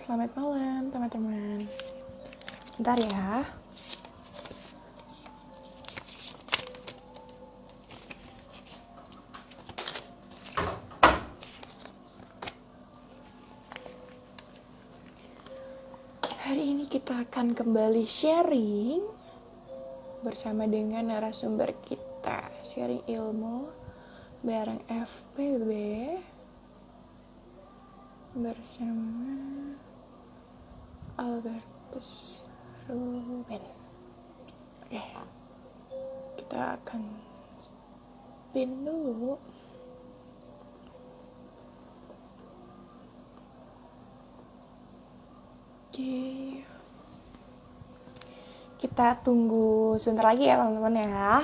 selamat malam teman-teman. Bentar ya. Hari ini kita akan kembali sharing bersama dengan narasumber kita. Sharing ilmu bareng FPB bersama Albertus Ruben. Oke, kita akan pin dulu. Oke, kita tunggu sebentar lagi ya teman-teman ya.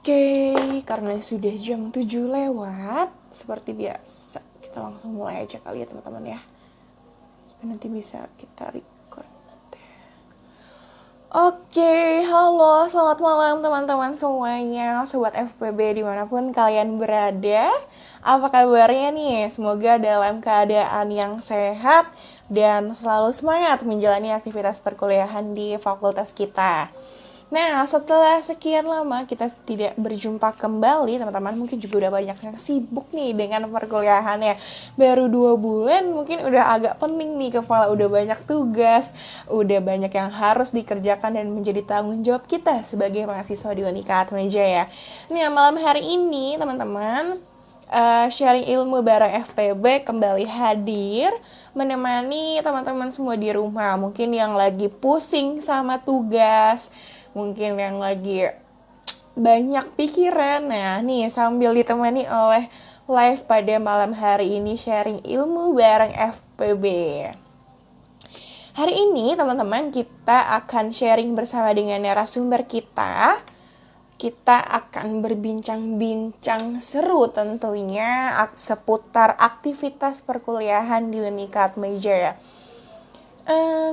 Oke, karena sudah jam 7 lewat, seperti biasa, kita langsung mulai aja kali ya teman-teman ya. Supaya nanti bisa kita record. Oke, halo, selamat malam teman-teman semuanya, Sobat FPB dimanapun kalian berada. Apa kabarnya nih? Semoga dalam keadaan yang sehat dan selalu semangat menjalani aktivitas perkuliahan di fakultas kita. Nah, setelah sekian lama kita tidak berjumpa kembali, teman-teman mungkin juga udah banyak yang sibuk nih dengan perkuliahannya. Baru 2 bulan mungkin udah agak pening nih kepala, udah banyak tugas, udah banyak yang harus dikerjakan dan menjadi tanggung jawab kita sebagai mahasiswa di Unika Atmajaya. Nah, malam hari ini teman-teman, sharing ilmu bareng FPB kembali hadir menemani teman-teman semua di rumah. Mungkin yang lagi pusing sama tugas, mungkin yang lagi banyak pikiran. Nah, nih sambil ditemani oleh live pada malam hari ini sharing ilmu bareng FPB. Hari ini teman-teman kita akan sharing bersama dengan narasumber kita. Kita akan berbincang-bincang seru tentunya seputar aktivitas perkuliahan di Unika Atmajaya.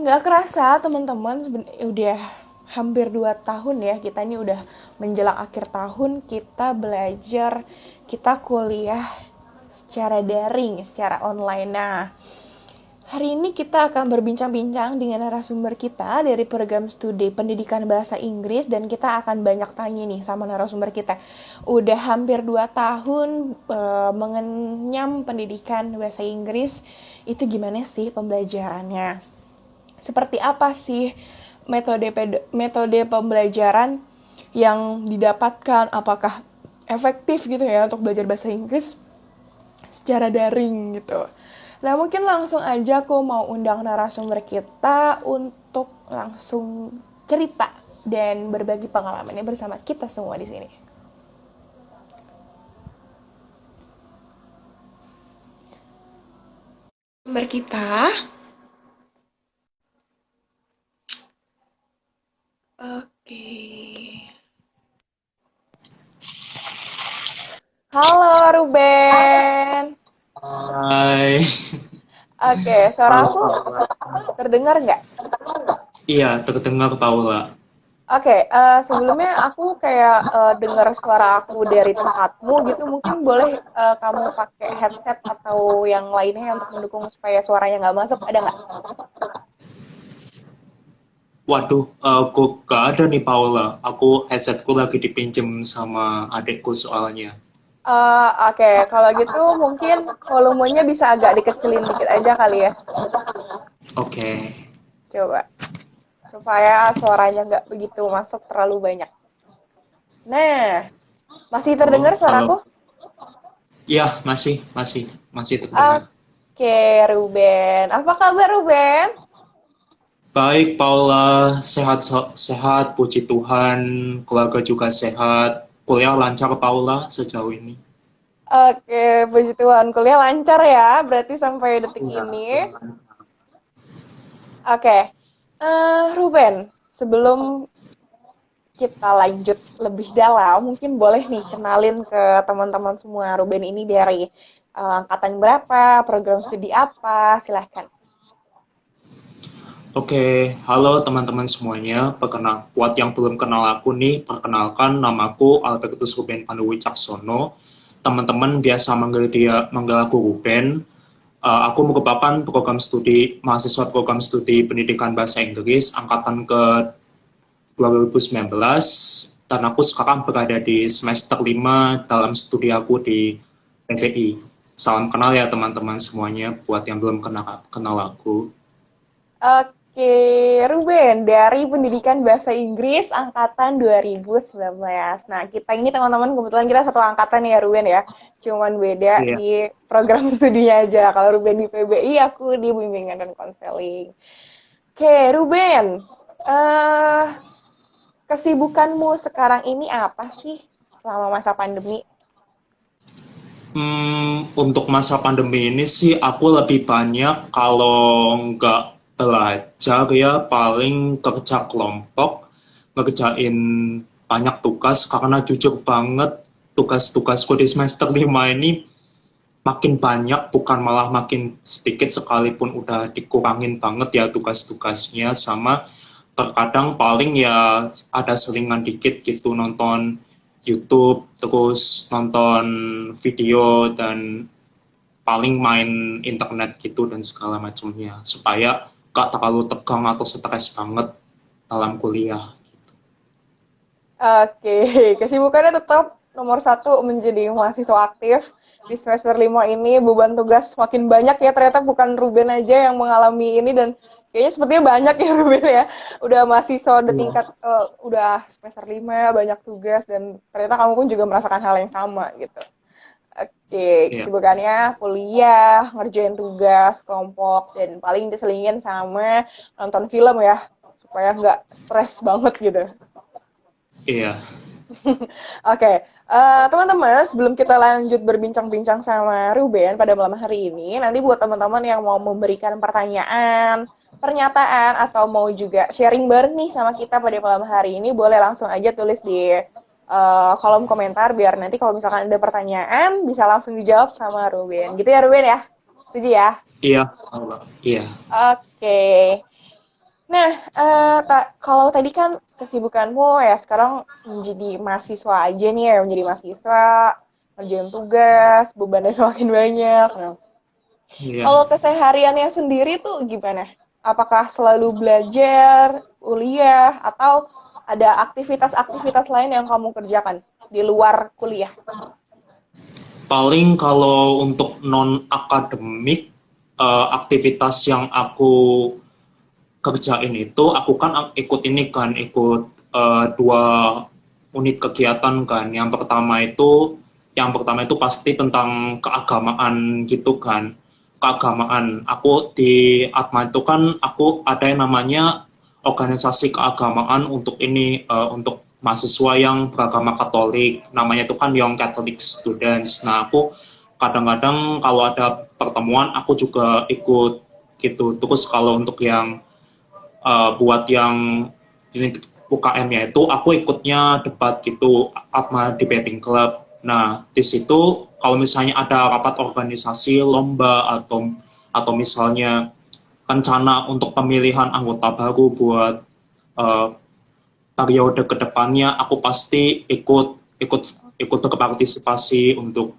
Gak kerasa teman-teman, udah hampir 2 tahun ya, kita ini udah menjelang akhir tahun, kita belajar, kita kuliah secara daring, secara online. Nah, hari ini kita akan berbincang-bincang dengan narasumber kita dari program studi pendidikan bahasa Inggris, dan kita akan banyak tanya nih sama narasumber kita. Udah hampir 2 tahun mengenyam pendidikan bahasa Inggris, itu gimana sih pembelajarannya? Seperti apa sih metode pembelajaran yang didapatkan, apakah efektif gitu ya untuk belajar bahasa Inggris secara daring gitu. Nah, mungkin langsung aja aku mau undang narasumber kita untuk langsung cerita dan berbagi pengalamannya bersama kita semua di sini. Narasumber kita. Oke. Halo Ruben. Hai. Oke, suara aku terdengar nggak? Iya, terdengar Paula. Oke, sebelumnya aku kayak dengar suara aku dari tempatmu gitu. Mungkin boleh kamu pakai headset atau yang lainnya untuk mendukung supaya suaranya nggak masuk. Ada nggak? Waduh, kok gak ada nih Paula. Aku headsetku lagi dipinjem sama adekku soalnya. Oke, kalau gitu mungkin volumenya bisa agak dikecilin dikit aja kali ya. Oke. Coba, supaya suaranya nggak begitu masuk terlalu banyak. Nah, masih terdengar Oh, kalau suaraku? iya masih terdengar. Oke, Ruben. Apa kabar, Ruben? Baik Paula, sehat, puji Tuhan, keluarga juga sehat. Kuliah lancar Paula sejauh ini. Oke, puji Tuhan. Kuliah lancar ya, berarti sampai detik Iya, ini. lancar. Oke, Ruben, sebelum kita lanjut lebih dalam, mungkin boleh nih kenalin ke teman-teman semua. Ruben ini dari angkatan berapa, program studi apa, silahkan. Oke, halo teman-teman semuanya. Buat yang belum kenal aku nih, perkenalkan namaku Albertus Ruben Pandu Wicaksono. Teman-teman biasa manggil aku Ruben. Aku merupakan mahasiswa program studi pendidikan bahasa Inggris angkatan ke 2019 dan aku sekarang berada di semester 5 dalam studi aku di PPI. Salam kenal ya teman-teman semuanya buat yang belum kenal aku. Oke, Ruben dari Pendidikan Bahasa Inggris angkatan 2019. Nah, kita ini teman-teman kebetulan kita satu angkatan ya, Ruben ya. Cuman beda Iya. di program studinya aja. Kalau Ruben di PBI, aku di bimbingan dan konseling. Oke, Ruben. eh Kesibukanmu sekarang ini apa sih selama masa pandemi? Untuk masa pandemi ini sih aku lebih banyak kalau nggak belajar ya paling kerja kelompok, ngerjain banyak tugas karena jujur banget tugas-tugasku di semester 5 ini makin banyak bukan malah makin sedikit sekalipun udah dikurangin banget ya tugas-tugasnya sama terkadang paling ya ada selingan dikit gitu nonton YouTube, terus nonton video dan paling main internet gitu dan segala macamnya supaya gak terlalu tegang atau stres banget dalam kuliah. Oke, kesibukannya tetap nomor satu menjadi mahasiswa aktif. Di semester 5 ini beban tugas makin banyak ya, ternyata bukan Ruben aja yang mengalami ini dan kayaknya sepertinya banyak ya Ruben ya. Udah mahasiswa udah tingkat, Iya. udah semester 5 banyak tugas dan ternyata kamu pun juga merasakan hal yang sama gitu. Oke, Iya. kesibukannya kuliah, ngerjain tugas, kelompok, dan paling diselingin sama nonton film ya, supaya nggak stres banget gitu. Iya. Oke, teman-teman, sebelum kita lanjut berbincang-bincang sama Ruben pada malam hari ini, nanti buat teman-teman yang mau memberikan pertanyaan, pernyataan, atau mau juga sharing bareng nih sama kita pada malam hari ini, boleh langsung aja tulis di kolom komentar, biar nanti kalau misalkan ada pertanyaan, bisa langsung dijawab sama Ruben. Gitu ya, Ruben ya? Setuju ya? Iya. Iya. Oke. Nah, kalau tadi kan kesibukanmu ya sekarang menjadi mahasiswa aja nih ya, menjadi mahasiswa, ngerjain tugas, bebannya semakin banyak. Nah, Iya. kalau kesehariannya sendiri tuh gimana? Apakah selalu belajar, kuliah, atau ada aktivitas-aktivitas lain yang kamu kerjakan di luar kuliah? Paling kalau untuk non akademik aktivitas yang aku kerjain itu aku kan ikut ini kan ikut dua unit kegiatan kan. Yang pertama itu pasti tentang keagamaan gitu kan. Keagamaan. Aku di Atma itu kan aku ada yang namanya organisasi keagamaan untuk ini untuk mahasiswa yang beragama Katolik. Namanya itu kan Young Catholic Students. Nah, aku kadang-kadang kalau ada pertemuan aku juga ikut gitu. Terus kalau untuk yang buat yang ini UKM-nya itu aku ikutnya debat gitu Atma Debating Club. Nah, di situ kalau misalnya ada rapat organisasi, lomba atau misalnya rencana untuk pemilihan anggota baru buat uh, periode kedepannya, aku pasti ikut ikut ikut berpartisipasi untuk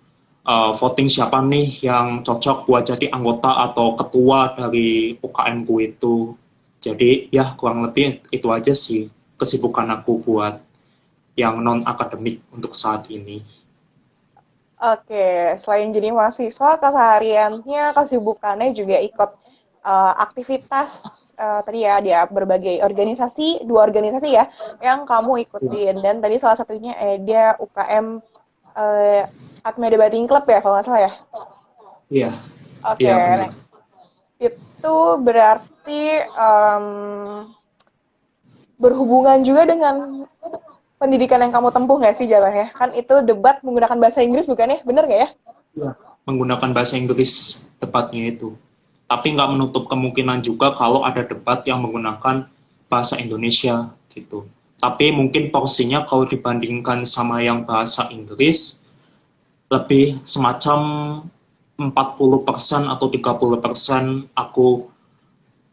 voting siapa nih yang cocok buat jadi anggota atau ketua dari UKM ku itu. Jadi ya kurang lebih itu aja sih kesibukan aku buat yang non akademik untuk saat ini. Oke, selain jadi mahasiswa, kesehariannya, kesibukannya juga ikut aktivitas tadi ya, dia berbagai organisasi, dua organisasi ya, yang kamu ikutin. Dan tadi salah satunya ada UKM uh, Atma Debating Club ya, kalau nggak salah ya. Iya, Oke, iya benar. nah, itu berarti berhubungan juga dengan pendidikan yang kamu tempuh nggak sih jalannya? Kan itu debat menggunakan bahasa Inggris bukan ya? Bener nggak ya? Iya. Menggunakan bahasa Inggris debatnya itu. Tapi nggak menutup kemungkinan juga kalau ada debat yang menggunakan bahasa Indonesia gitu. tapi mungkin porsinya kalau dibandingkan sama yang bahasa Inggris lebih semacam 40% atau 30% aku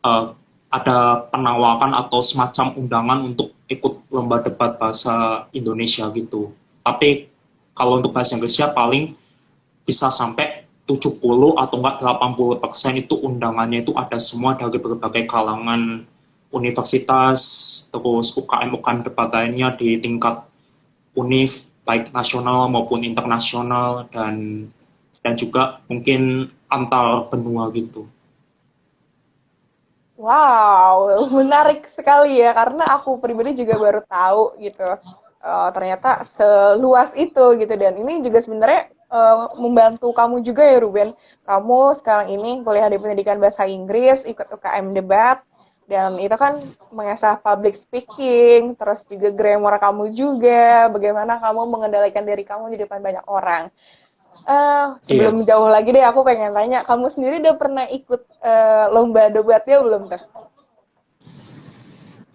eh, ada penawaran atau semacam undangan untuk ikut lomba debat bahasa Indonesia gitu. Tapi kalau untuk bahasa Inggrisnya paling bisa sampai 70 atau enggak 80% itu undangannya itu ada semua dari berbagai kalangan universitas, terus UKM-UKM debat lainnya di tingkat univ, baik nasional maupun internasional, dan juga mungkin antar benua gitu. Wow, menarik sekali ya, karena aku pribadi juga baru tahu gitu. Ternyata seluas itu gitu, dan ini juga sebenarnya membantu kamu juga ya Ruben. Kamu sekarang ini kuliah di pendidikan bahasa Inggris, ikut UKM debat, dan itu kan mengasah public speaking, terus juga grammar kamu juga, bagaimana kamu mengendalikan diri kamu di depan banyak orang. Iya, Sebelum jauh lagi deh, aku pengen tanya, kamu sendiri udah pernah ikut lomba debatnya belum tuh?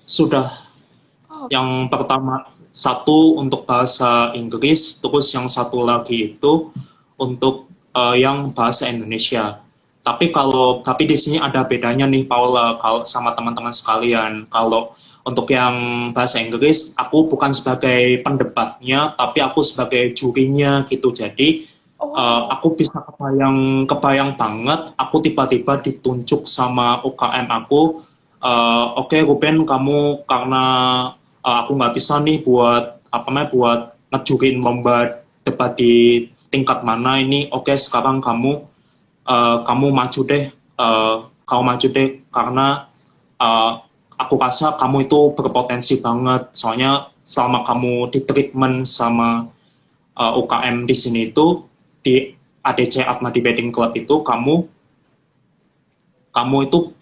sudah. Oh, Yang pertama satu untuk bahasa Inggris, terus yang satu lagi itu untuk yang bahasa Indonesia. Tapi di sini ada bedanya nih Paula, kalau sama teman-teman sekalian. Kalau untuk yang bahasa Inggris, aku bukan sebagai pendebatnya, tapi aku sebagai jurinya gitu. Jadi oh, aku bisa kebayang kebayang banget, aku tiba-tiba ditunjuk sama UKM aku. Oke, Ruben, kamu karena aku nggak bisa nih buat apa namanya buat ngejurin lomba debat di tingkat mana ini. Oke, sekarang kamu maju deh, kamu maju deh karena uh, aku rasa kamu itu berpotensi banget. Soalnya selama kamu di treatment sama UKM di sini itu di ADC Atma Debating Club itu kamu itu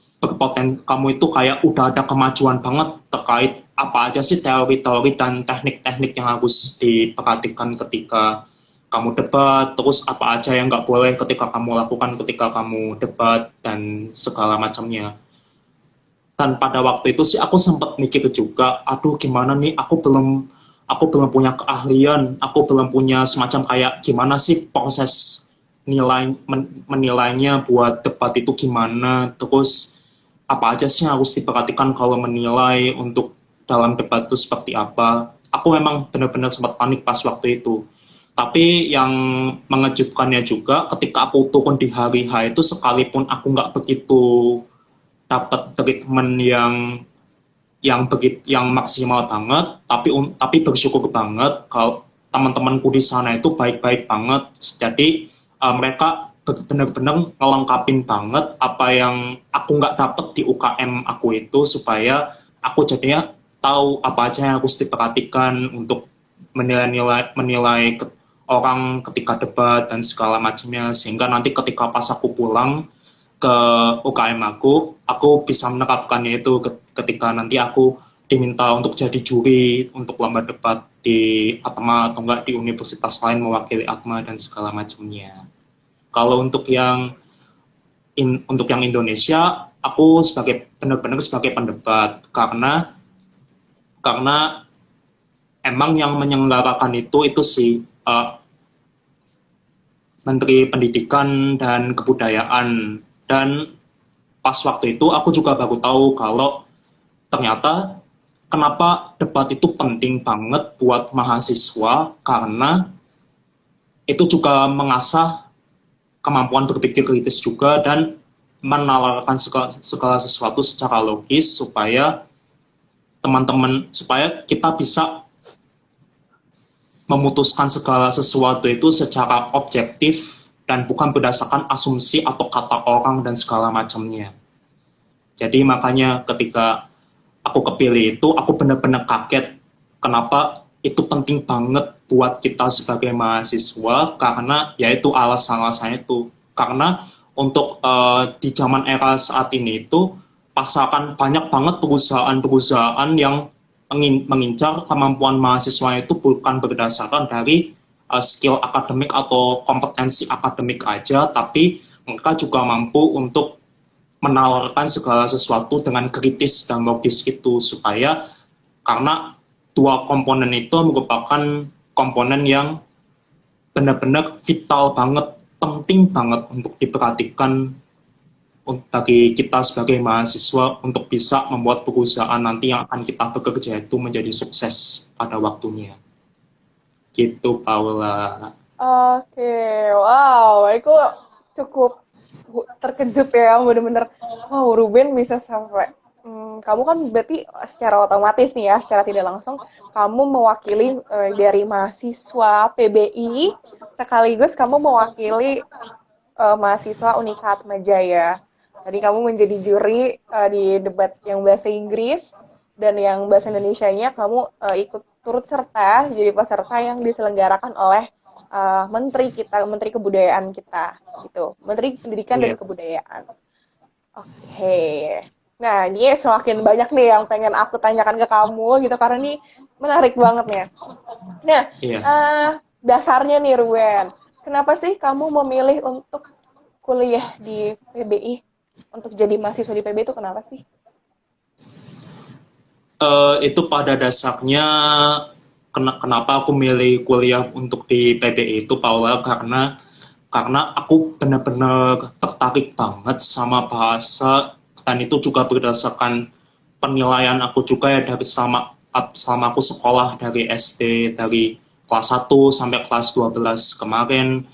kamu itu kayak udah ada kemajuan banget terkait apa aja sih teori-teori dan teknik-teknik yang harus diperhatikan ketika kamu debat, terus apa aja yang nggak boleh ketika kamu lakukan ketika kamu debat dan segala macamnya. Dan pada waktu itu sih aku sempat mikir juga, aduh gimana nih, aku belum punya keahlian, aku belum punya semacam kayak gimana sih proses menilainya buat debat itu gimana, terus apa aja sih yang harus diperhatikan kalau menilai untuk dalam debat itu seperti apa. Aku memang benar-benar sempat panik pas waktu itu. Tapi yang mengejutkannya juga ketika aku turun di hari H itu sekalipun aku nggak begitu dapat treatment yang maksimal banget, tapi bersyukur banget kalau teman-temanku di sana itu baik-baik banget. Jadi mereka benar-benar ngelengkapin banget apa yang aku nggak dapet di UKM aku itu supaya aku jadinya tahu apa aja yang harus diperhatikan untuk menilai orang ketika debat dan segala macamnya, sehingga nanti ketika pas aku pulang ke UKM aku bisa menerapkannya itu ketika nanti aku diminta untuk jadi juri untuk lomba debat di Atma atau enggak di universitas lain mewakili Atma dan segala macamnya. Kalau untuk yang Indonesia, aku sebagai benar-benar sebagai pendebat karena emang yang menyelenggarakan itu sih Menteri Pendidikan dan Kebudayaan. Dan pas waktu itu aku juga baru tahu kalau ternyata kenapa debat itu penting banget buat mahasiswa, karena itu juga mengasah kemampuan berpikir kritis juga dan menalarkan segala sesuatu secara logis supaya kita bisa memutuskan segala sesuatu itu secara objektif dan bukan berdasarkan asumsi atau kata orang dan segala macamnya. Jadi makanya ketika aku kepilih itu, aku benar-benar kaget kenapa itu penting banget buat kita sebagai mahasiswa, karena yaitu alasan-alasannya itu. Karena untuk di zaman era saat ini itu pasaran banyak banget perusahaan-perusahaan yang mengincar kemampuan mahasiswa itu bukan berdasarkan dari skill akademik atau kompetensi akademik aja, tapi mereka juga mampu untuk menawarkan segala sesuatu dengan kritis dan logis itu, supaya karena dua komponen itu merupakan komponen yang benar-benar vital banget, penting banget untuk diperhatikan bagi kita sebagai mahasiswa untuk bisa membuat perusahaan nanti yang akan kita bekerja itu menjadi sukses pada waktunya. Gitu, Paula. Oke, wow, aku cukup terkejut ya, bener-bener, wow, Ruben bisa sampai, kamu kan berarti secara otomatis nih ya, secara tidak langsung, kamu mewakili dari mahasiswa PBI, sekaligus kamu mewakili mahasiswa Unika Atmajaya. Tadi kamu menjadi juri di debat yang bahasa Inggris dan yang bahasa Indonesianya kamu ikut turut serta jadi peserta yang diselenggarakan oleh menteri kita, menteri kebudayaan kita, gitu, menteri pendidikan dan Iya. kebudayaan. Oke. Nah, ini semakin banyak nih yang pengen aku tanyakan ke kamu gitu karena ini menarik banget nih. Nah, Iya. dasarnya nih Ruben, kenapa sih kamu memilih untuk kuliah di PBI? Untuk jadi mahasiswa di PBI itu kenapa sih? Itu pada dasarnya kenapa aku milih kuliah untuk di PBI itu, Paula, karena aku benar-benar tertarik banget sama bahasa, dan itu juga berdasarkan penilaian aku juga ya dari selama aku sekolah dari SD, dari kelas 1 sampai kelas 12 kemarin.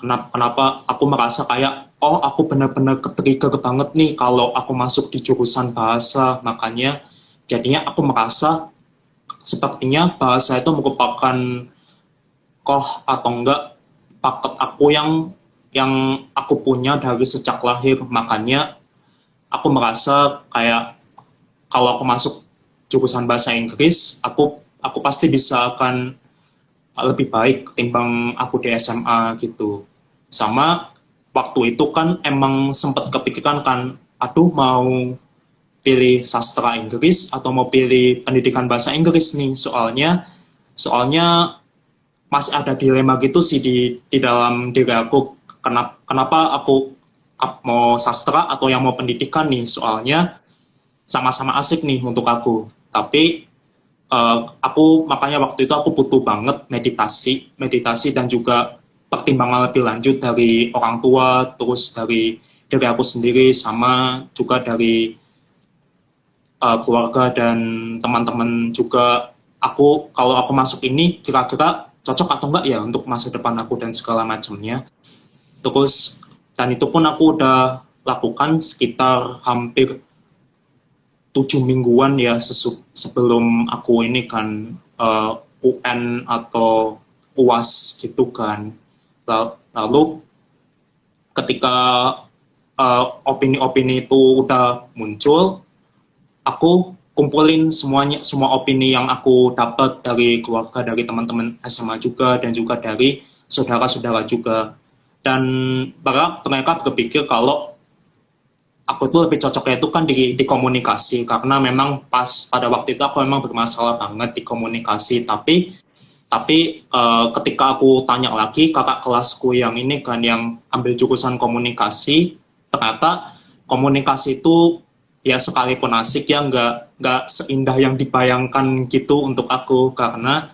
Kenapa aku merasa kayak, oh, aku benar-benar ketrigger banget nih kalau aku masuk di jurusan bahasa. Makanya jadinya aku merasa sepertinya bahasa itu merupakan atau enggak paket aku yang aku punya dari sejak lahir. Makanya aku merasa kayak kalau aku masuk jurusan bahasa Inggris, aku pasti bisa akan lebih baik ketimbang aku di SMA gitu. Sama waktu itu kan emang sempat kepikiran kan, aduh, mau pilih sastra Inggris atau mau pilih pendidikan bahasa Inggris nih, soalnya masih ada dilema gitu sih di dalam diri aku, kenapa aku mau sastra atau yang mau pendidikan nih, soalnya sama-sama asik nih untuk aku. Tapi aku makanya waktu itu aku butuh banget meditasi dan juga pertimbangan lebih lanjut dari orang tua, terus dari aku sendiri, sama juga dari keluarga dan teman-teman juga. Kalau aku masuk ini kira-kira cocok atau enggak ya untuk masa depan aku dan segala macamnya. Terus dan itu pun aku udah lakukan sekitar hampir 7 mingguan ya sebelum aku ini kan UN atau UAS gitu kan. Lalu ketika opini-opini itu udah muncul, aku kumpulin semua opini yang aku dapat dari keluarga, dari teman-teman SMA juga, dan juga dari saudara-saudara juga. Dan mereka berpikir kalau aku tuh lebih cocoknya itu kan di komunikasi, karena memang pada waktu itu aku memang bermasalah banget di komunikasi. Tapi ketika aku tanya lagi kakak kelasku yang ini kan yang ambil jurusan komunikasi, ternyata komunikasi itu ya sekalipun asik ya nggak seindah yang dibayangkan gitu untuk aku, karena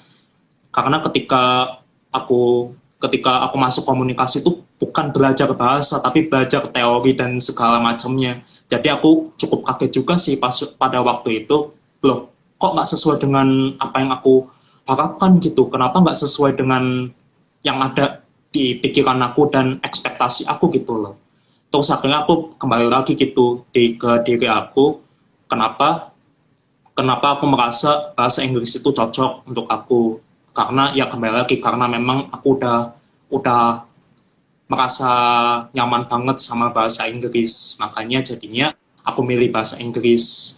ketika aku masuk komunikasi itu bukan belajar bahasa tapi belajar teori dan segala macamnya. Jadi aku cukup kaget juga sih pada waktu itu, loh, kok nggak sesuai dengan apa yang aku harapkan gitu, kenapa nggak sesuai dengan yang ada di pikiran aku dan ekspektasi aku gitu loh. Terus akhirnya aku kembali lagi gitu ke diri aku, kenapa kenapa aku merasa bahasa Inggris itu cocok untuk aku, karena ya kembali lagi karena memang aku udah merasa nyaman banget sama bahasa Inggris, makanya jadinya aku milih bahasa Inggris.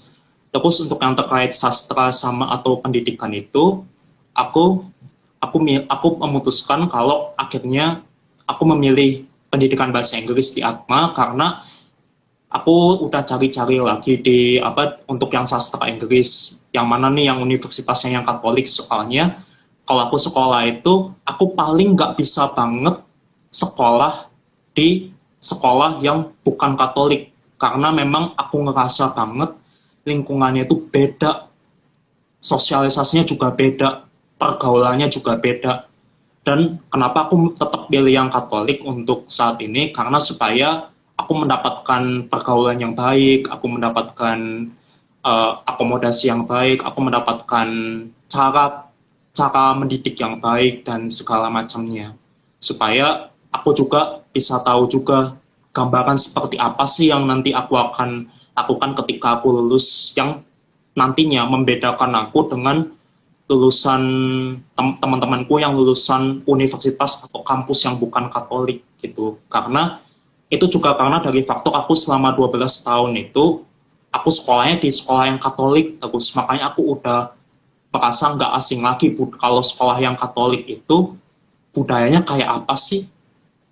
Terus untuk yang terkait sastra sama atau pendidikan itu, aku aku memutuskan kalau akhirnya aku memilih pendidikan bahasa Inggris di Atma, karena aku udah cari-cari lagi untuk yang sastra Inggris yang mana nih yang universitasnya yang Katolik, soalnya kalau aku sekolah itu aku paling nggak bisa banget sekolah di sekolah yang bukan Katolik, karena memang aku ngerasa banget lingkungannya itu beda sosialisasinya juga beda, pergaulannya juga beda. Dan kenapa aku tetap pilih yang Katolik untuk saat ini? Karena supaya aku mendapatkan pergaulan yang baik, aku mendapatkan akomodasi yang baik, aku mendapatkan cara cara mendidik yang baik dan segala macamnya. Supaya aku juga bisa tahu juga gambaran seperti apa sih yang nanti aku akan lakukan ketika aku lulus, yang nantinya membedakan aku dengan lulusan teman-temanku yang lulusan universitas atau kampus yang bukan Katolik gitu. Karena itu juga karena dari faktor aku selama 12 tahun itu aku sekolahnya di sekolah yang Katolik terus, makanya aku udah merasa nggak asing lagi kalau sekolah yang Katolik itu budayanya kayak apa sih,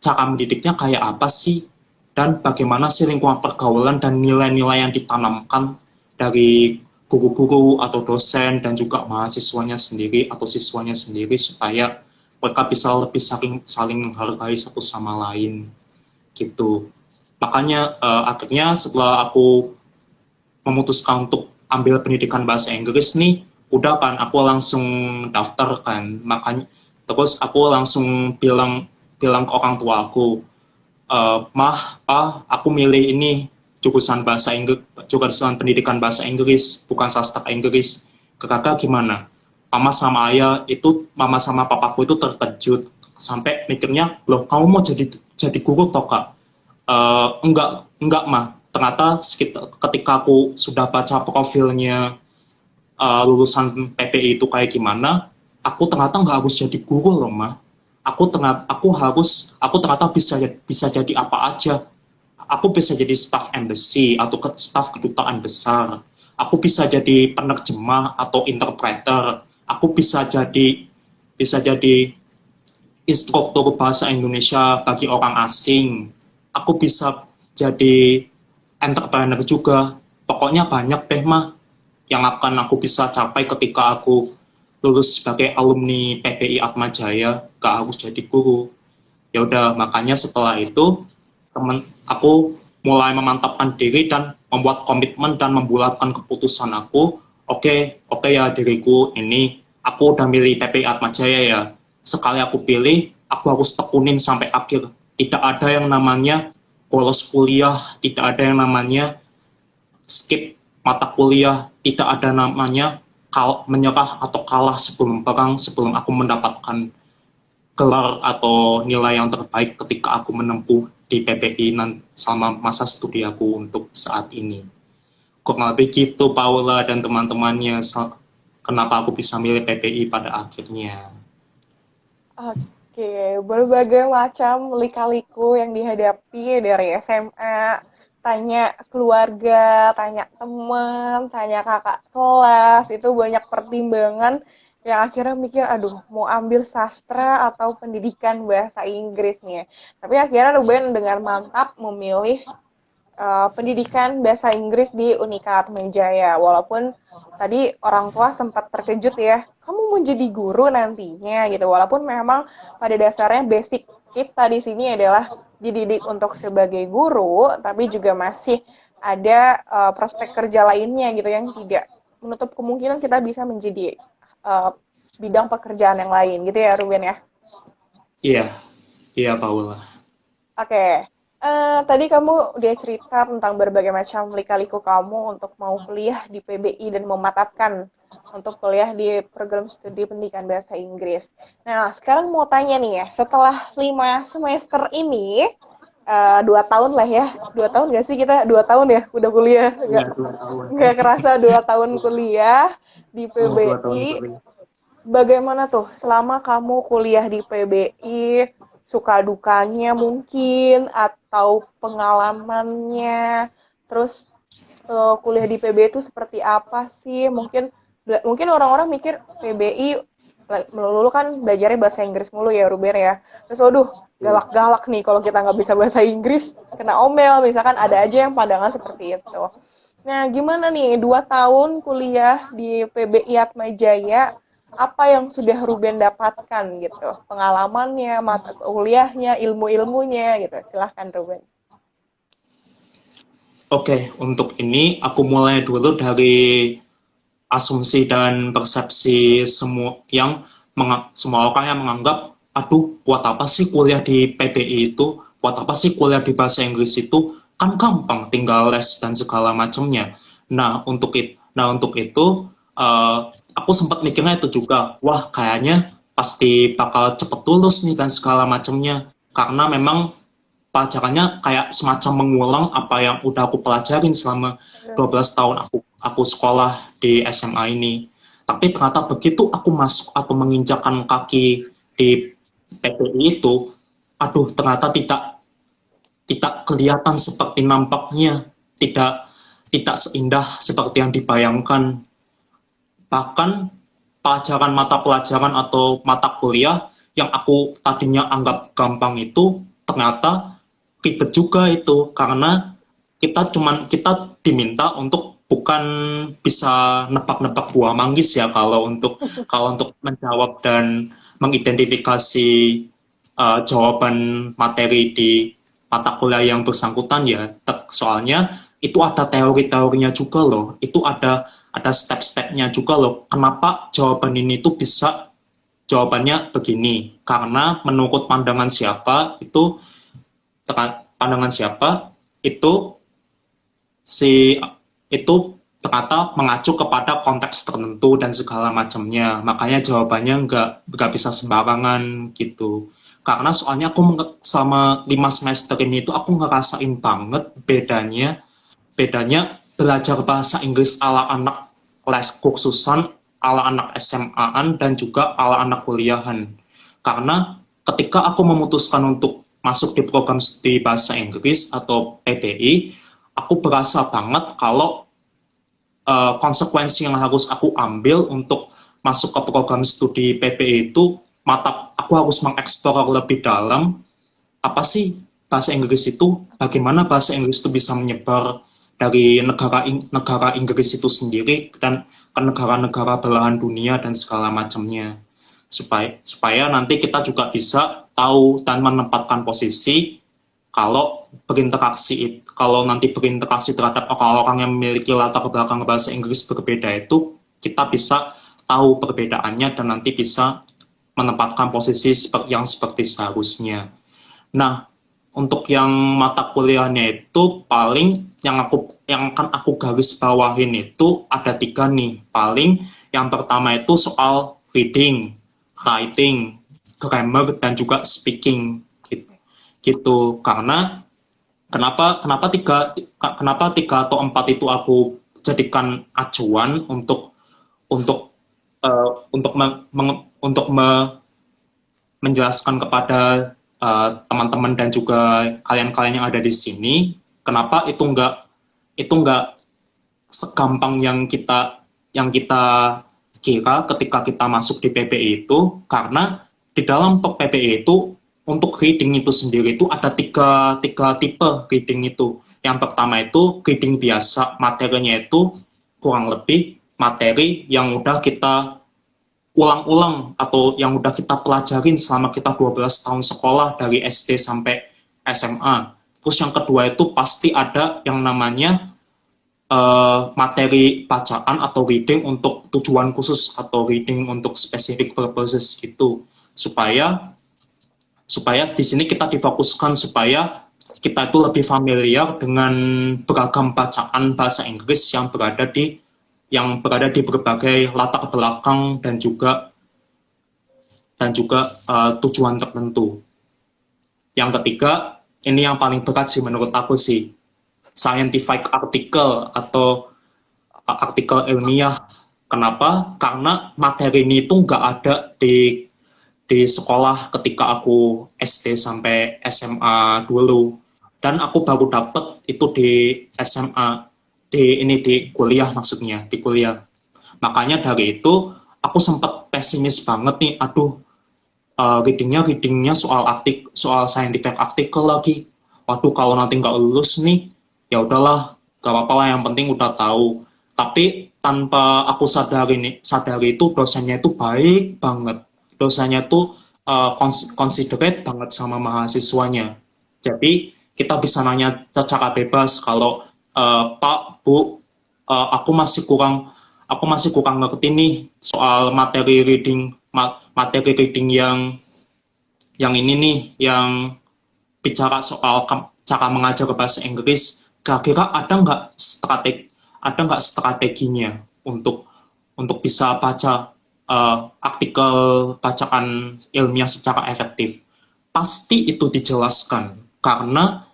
cara mendidiknya kayak apa sih, dan bagaimana sih lingkungan pergaulan dan nilai-nilai yang ditanamkan dari guru-guru atau dosen dan juga mahasiswanya sendiri atau siswanya sendiri, supaya mereka bisa lebih saling menghargai satu sama lain gitu. Makanya akhirnya setelah aku memutuskan untuk ambil pendidikan bahasa Inggris nih, udah kan aku langsung daftar kan, makanya terus aku langsung bilang bilang ke orang tua aku, mah, aku milih ini jurusan bahasa Inggris, jurusan pendidikan bahasa Inggris, bukan sastra Inggris. Ke kakak gimana? Mama sama papaku itu terkejut sampai mikirnya, loh kamu mau jadi guru toh kak? Enggak mah. Ternyata ketika aku sudah baca profilnya lulusan PPI itu kayak gimana, aku ternyata nggak harus jadi guru loh mah. Aku ternyata bisa jadi apa aja. Aku bisa jadi staff embassy atau staff kedutaan besar. Aku bisa jadi penerjemah atau interpreter. Aku bisa jadi instruktur bahasa Indonesia bagi orang asing. Aku bisa jadi entrepreneur juga. Pokoknya banyak deh mah yang akan aku bisa capai ketika aku lulus sebagai alumni PPI Atma Jaya, gak harus jadi guru. Ya udah, makanya setelah itu aku mulai memantapkan diri dan membuat komitmen dan membulatkan keputusan aku. Oke ya diriku, ini aku udah milih PPI Atma Jaya ya. Sekali aku pilih, aku harus tekunin sampai akhir. Tidak ada yang namanya bolos kuliah, tidak ada yang namanya skip mata kuliah, tidak ada namanya menyerah atau kalah sebelum perang, sebelum aku mendapatkan gelar atau nilai yang terbaik ketika aku menempuh di PPI selama masa studi aku untuk saat ini. Kurang lebih gitu Paula dan teman-temannya, kenapa aku bisa milih PPI pada akhirnya. Oke, berbagai macam lika-liku yang dihadapi dari SMA, tanya keluarga, tanya teman, tanya kakak kelas, itu banyak pertimbangan yang akhirnya mikir, aduh, mau ambil sastra atau pendidikan bahasa Inggris nih ya. Tapi akhirnya Ruben dengan mantap memilih pendidikan bahasa Inggris di Unika Atmajaya. Walaupun tadi orang tua sempat terkejut ya, kamu mau jadi guru nantinya gitu. Walaupun memang pada dasarnya basic kita di sini adalah dididik untuk sebagai guru, tapi juga masih ada prospek kerja lainnya gitu yang tidak menutup kemungkinan kita bisa menjadi uh, bidang pekerjaan yang lain gitu ya Ruben ya. Iya, iya Paula. Oke, tadi kamu udah cerita tentang berbagai macam lika-liku kamu untuk mau kuliah di PBI dan mematapkan untuk kuliah di program studi pendidikan bahasa Inggris. Nah, sekarang mau tanya nih ya, setelah 5 semester ini, 2 tahun lah ya, 2 tahun nggak sih kita 2 tahun ya udah kuliah, Iya, 2 tahun. nggak kerasa 2 tahun kuliah di Oh, 2 tahun PBI. kuliah. Bagaimana tuh selama kamu kuliah di PBI, suka dukanya mungkin atau pengalamannya, terus kuliah di PBI itu seperti apa sih? Mungkin mungkin orang-orang mikir PBI melulu kan belajarnya bahasa Inggris mulu ya Ruben ya. Terus waduh, Iya. galak-galak nih kalau kita nggak bisa bahasa Inggris, kena omel misalkan ada aja yang pandangan seperti itu. Nah, gimana nih 2 tahun kuliah di PBI Atmajaya, apa yang sudah Ruben dapatkan gitu? Pengalamannya, mata kuliahnya, ilmu-ilmunya gitu. Silahkan Ruben. Oke, untuk ini aku mulai dulu dari asumsi dan persepsi semua orang yang menganggap, aduh, buat apa sih kuliah di PBI itu, buat apa sih kuliah di bahasa Inggris itu, kan gampang, tinggal les dan segala macamnya. Nah untuk itu eh, aku sempat mikirnya itu juga, wah kayaknya pasti bakal cepet lulus nih dan segala macamnya, karena memang pelajarannya kayak semacam mengulang apa yang udah aku pelajarin selama 12 tahun aku sekolah di SMA ini. Tapi ternyata begitu aku masuk atau menginjakkan kaki di PPI itu, aduh ternyata tidak tidak kelihatan seperti nampaknya, tidak tidak seindah seperti yang dibayangkan. Bahkan pelajaran mata pelajaran atau mata kuliah yang aku tadinya anggap gampang itu ternyata ribet juga itu, karena kita diminta untuk bukan bisa nebak-nebak buah manggis ya, kalau untuk menjawab dan mengidentifikasi jawaban materi di mata kuliah yang bersangkutan ya. Soalnya itu ada teori-teorinya juga loh, itu ada step-stepnya juga loh, kenapa jawaban ini tuh bisa jawabannya begini, karena menurut pandangan siapa itu si itu ternyata mengacu kepada konteks tertentu dan segala macamnya, makanya jawabannya nggak bisa sembarangan gitu. Karena soalnya selama 5 semester ini itu aku ngerasain banget bedanya belajar bahasa Inggris ala anak les kursusan, ala anak SMA-an, dan juga ala anak kuliahan. Karena ketika aku memutuskan untuk masuk di program studi bahasa Inggris atau PBI, aku berasa banget kalau konsekuensi yang harus aku ambil untuk masuk ke program studi PBI itu, aku harus mengeksplor lebih dalam apa sih bahasa Inggris itu, bagaimana bahasa Inggris itu bisa menyebar dari negara Inggris itu sendiri dan ke negara-negara belahan dunia dan segala macamnya, supaya nanti kita juga bisa tahu dan menempatkan posisi kalau nanti berinteraksi terhadap orang-orang yang memiliki latar belakang bahasa Inggris berbeda itu, kita bisa tahu perbedaannya dan nanti bisa menempatkan posisi yang seperti seharusnya. Nah, untuk yang mata kuliahnya itu paling yang akan aku garis bawahin itu ada 3 nih. Paling yang pertama itu soal reading, writing, grammar, dan juga speaking gitu. Karena kenapa tiga atau 4 itu aku jadikan acuan untuk menjelaskan kepada teman-teman dan juga kalian-kalian yang ada di sini, kenapa itu nggak segampang yang kita kira ketika kita masuk di PPI itu, karena di dalam PPI itu untuk reading itu sendiri itu ada tiga tipe reading itu. Yang pertama itu reading biasa, materinya itu kurang lebih materi yang udah kita ulang-ulang atau yang udah kita pelajarin selama kita 12 tahun sekolah dari SD sampai SMA. Terus yang kedua itu pasti ada yang namanya materi bacaan atau reading untuk tujuan khusus atau reading untuk specific purposes gitu, supaya di sini kita difokuskan supaya kita itu lebih familiar dengan beragam bacaan bahasa Inggris yang berada di berbagai latar belakang dan juga tujuan tertentu. Yang ketiga, ini yang paling berat sih menurut aku sih, scientific article atau artikel ilmiah. Kenapa? Karena materi ini itu nggak ada di sekolah ketika aku SD sampai SMA dulu, dan aku baru dapet itu di SMA, di kuliah, maksudnya di kuliah. Makanya dari itu aku sempat pesimis banget nih, aduh, readingnya soal scientific article lagi. Waduh, kalau nanti nggak lulus nih, ya udahlah, gak apa-apa lah, yang penting udah tahu. Tapi tanpa aku sadari itu dosennya itu baik banget. Dosennya itu considerate banget sama mahasiswanya. Jadi kita bisa nanya secara bebas kalau Pak, Bu, aku masih kurang aku masih kurang ngerti nih soal materi reading yang ini nih, yang bicara soal cara mengajar bahasa Inggris. Kira-kira ada nggak strateginya untuk bisa baca artikel bacaan ilmiah secara efektif? Pasti itu dijelaskan karena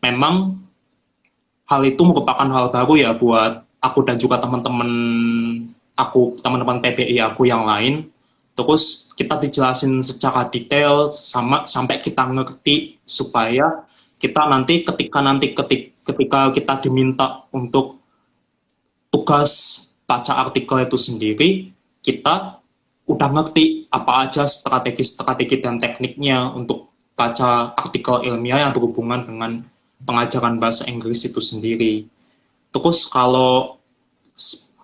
memang hal itu merupakan hal baru ya buat aku dan juga teman-teman PBI aku yang lain. Terus kita dijelasin secara detail sampai kita ngerti, supaya kita ketika kita diminta untuk tugas baca artikel itu sendiri, kita udah ngerti apa aja strategi dan tekniknya untuk baca artikel ilmiah yang berhubungan dengan pengajaran bahasa Inggris itu sendiri. Terus kalau